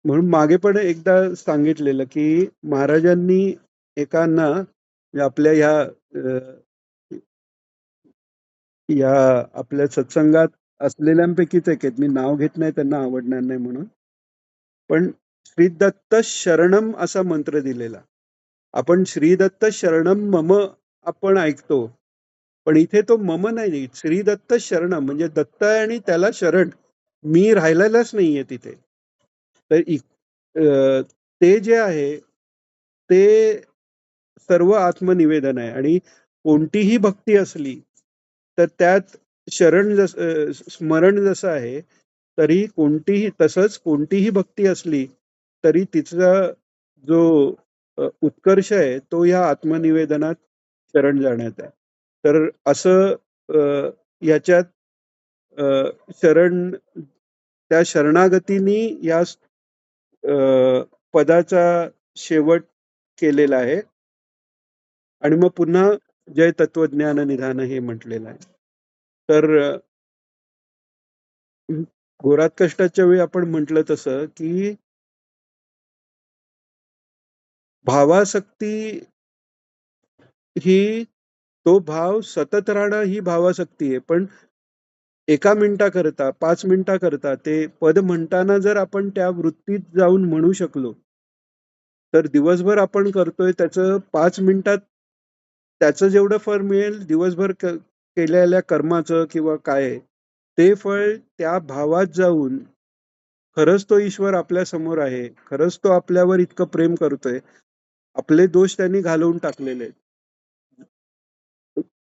म्हणून मागे पण एकदा सांगितलेलं, की महाराजांनी एकांना आपल्या या आपल्या सत्संगात असलेल्यांपैकीच एक आहेत. मी नाव घेत नाही, त्यांना आवडणार नाही म्हणून. पण श्री दत्त शरणम असा मंत्र दिलेला. आपण श्री दत्त शरणम मम आपण ऐकतो. पण इथे तो मम नाही. श्री दत्त शरणम म्हणजे दत्त आहे आणि त्याला शरण. मी राहिलेलाच नाहीये तिथे. तर ते जे आहे ते सर्व आत्मनिवेदन आहे आणि कोणतीही भक्ती असली तर त्यात स्मरण जसं आहे तरी कोणतीही तसंच कोणतीही भक्ती असली तरी तिचा जो उत्कर्ष आहे तो या आत्मनिवेदनात शरण जाण्यात आहे. तर असं याच्यात अ, शरण त्या शरणागतीनी या पदाचा शेवट केलेला आहे आणि मग पुन्हा जय तत्वज्ञान निधान हे म्हटलेलं आहे. तर घोरात कष्टाच्या वेळी आपण म्हटलं तसं की भावासक्ती ही तो भाव सतत राहणं ही भावासक्ती आहे. पण एका मिनिटाकरता, 5 मिनिटाकरता ते पद म्हणताना जर आपण त्या वृत्तीत जाऊन म्हणू शकलो, तर दिवसभर आपण करतोय त्याचं 5 मिनिटात त्याचं जेवढं फळ मिळेल दिवसभर केलेल्या कर्माचं किंवा काय आहे, ते फळ त्या भावात जाऊन खरंच तो ईश्वर आपल्या समोर आहे. खरंच तो आपल्यावर इतकं प्रेम करतोय. आपले दोष त्यांनी घालवून टाकलेले आहेत.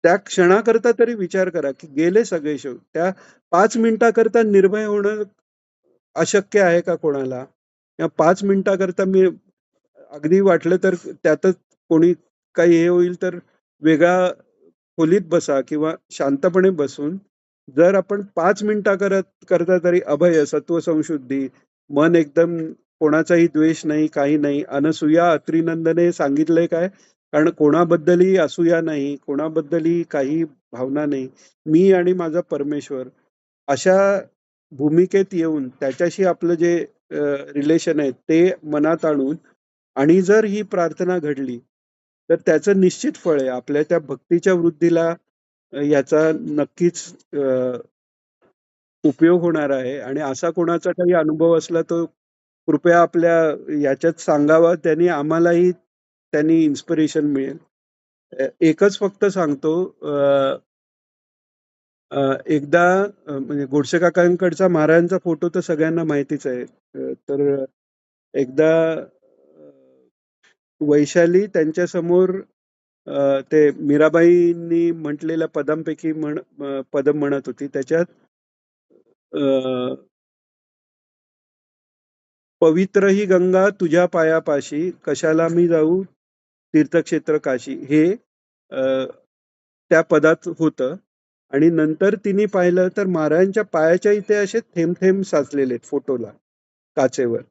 त्या क्षणाकरता तरी विचार करा, की गेले सगळे क्षण. त्या 5 मिनिटाकरता निर्भय होणं अशक्य आहे का कोणाला? या 5 मिनिटाकरता मी अगदी वाटलं तर त्यातच कोणी काही हे होईल तर वेगळा खोलीत बसा किंवा शांतपणे बसून जर आपण 5 करता तरी अभय, सत्व संशुद्धी, मन एकदम कोणाचाही द्वेष नाही, काही नाही. अनसूया अत्रिनंदने सांगितलंय काय? कारण कोणाबद्दलही असूया नाही, कोणाबद्दलही काही भावना नाही. मी आणि माझा परमेश्वर अशा भूमिकेत येऊन त्याच्याशी आपलं जे रिलेशन आहे ते मनात आणून आणि जर ही प्रार्थना घडली, तर त्याचं निश्चित फळ आहे. आपल्या त्या भक्तीच्या वृद्धीला याचा नक्कीच उपयोग होणार आहे आणि असा कोणाचा काही अनुभव असला तर कृपया आपल्या याच्यात सांगावा. त्यांनी आम्हालाही त्यांनी इन्स्पिरेशन मिळेल. एकच फक्त सांगतो एकदा म्हणजे गोडसे काकांकडचा महाराजांचा फोटो तर सगळ्यांना माहितीच आहे. तर एकदा वैशाली त्यांच्यासमोर ते मीराबाईंनी म्हटलेल्या पदांपैकी पद म्हणत होती. त्याच्यात अ, पवित्र ही गंगा तुझ्या पायापाशी, कशाला मी जाऊ तीर्थक्षेत्र काशी, हे त्या पदात होतं. आणि नंतर तिने पाहिलं तर महाराजांच्या पायाच्या इथे असे थेंब थेंब साचलेले आहेत फोटोला, काचेवर.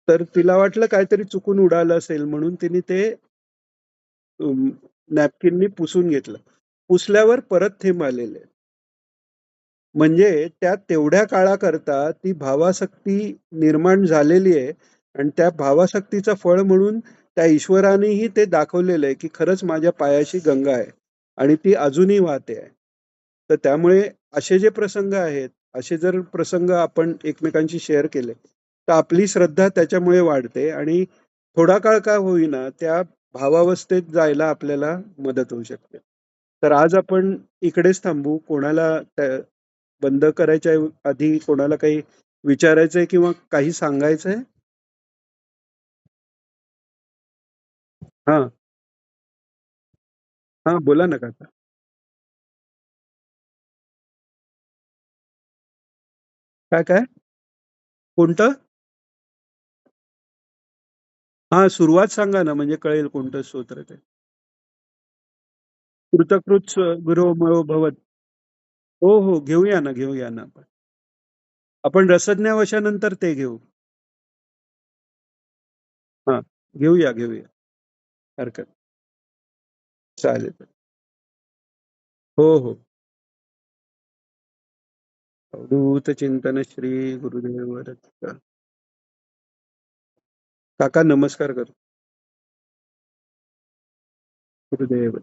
तर तिला वाटलं काहीतरी चुकून उडालं असेल, म्हणून तिने ते नॅपकिननी पुसून घेतलं. पुसल्यावर परत थेंब आलेले. म्हणजे त्या तेवढ्या काळाकरता ती भावासक्ती निर्माण झालेली आहे आणि त्या भावासक्तीचं फळ म्हणून त्या ईश्वरानेही ते दाखवलेलं आहे, की खरंच माझ्या पायाशी गंगा आहे आणि ती अजूनही वाहते आहे. तर त्यामुळे असे जे प्रसंग आहेत, असे जर प्रसंग आपण एकमेकांशी शेअर केले, तर आपली श्रद्धा त्याच्यामुळे वाढते आणि थोडा काळ का होईना त्या भावावस्थेत जायला आपल्याला मदत होऊ शकते. तर आज आपण इकडेच थांबू. कोणाला बंद करायच्या आधी कोणाला काही विचारायचंय किंवा काही सांगायचंय? हां, हां, बोला ना काका. काय, काय? कोणतं? हां, सुरुवात सांगा ना, म्हणजे कळेल कोणतं स्तोत्र ते. कृतकृत गुरो मयो भवत. हो, हो. घेऊया ना, घेऊया ना आपण. आपण रसज्ञावशानंतर ते घेऊ. हां, घेऊया, घेऊया. हरकत चालेल. हो, हो. अवधूत चिंतन श्री गुरुदेव दत्त. काका नमस्कार करतो. गुरुदेव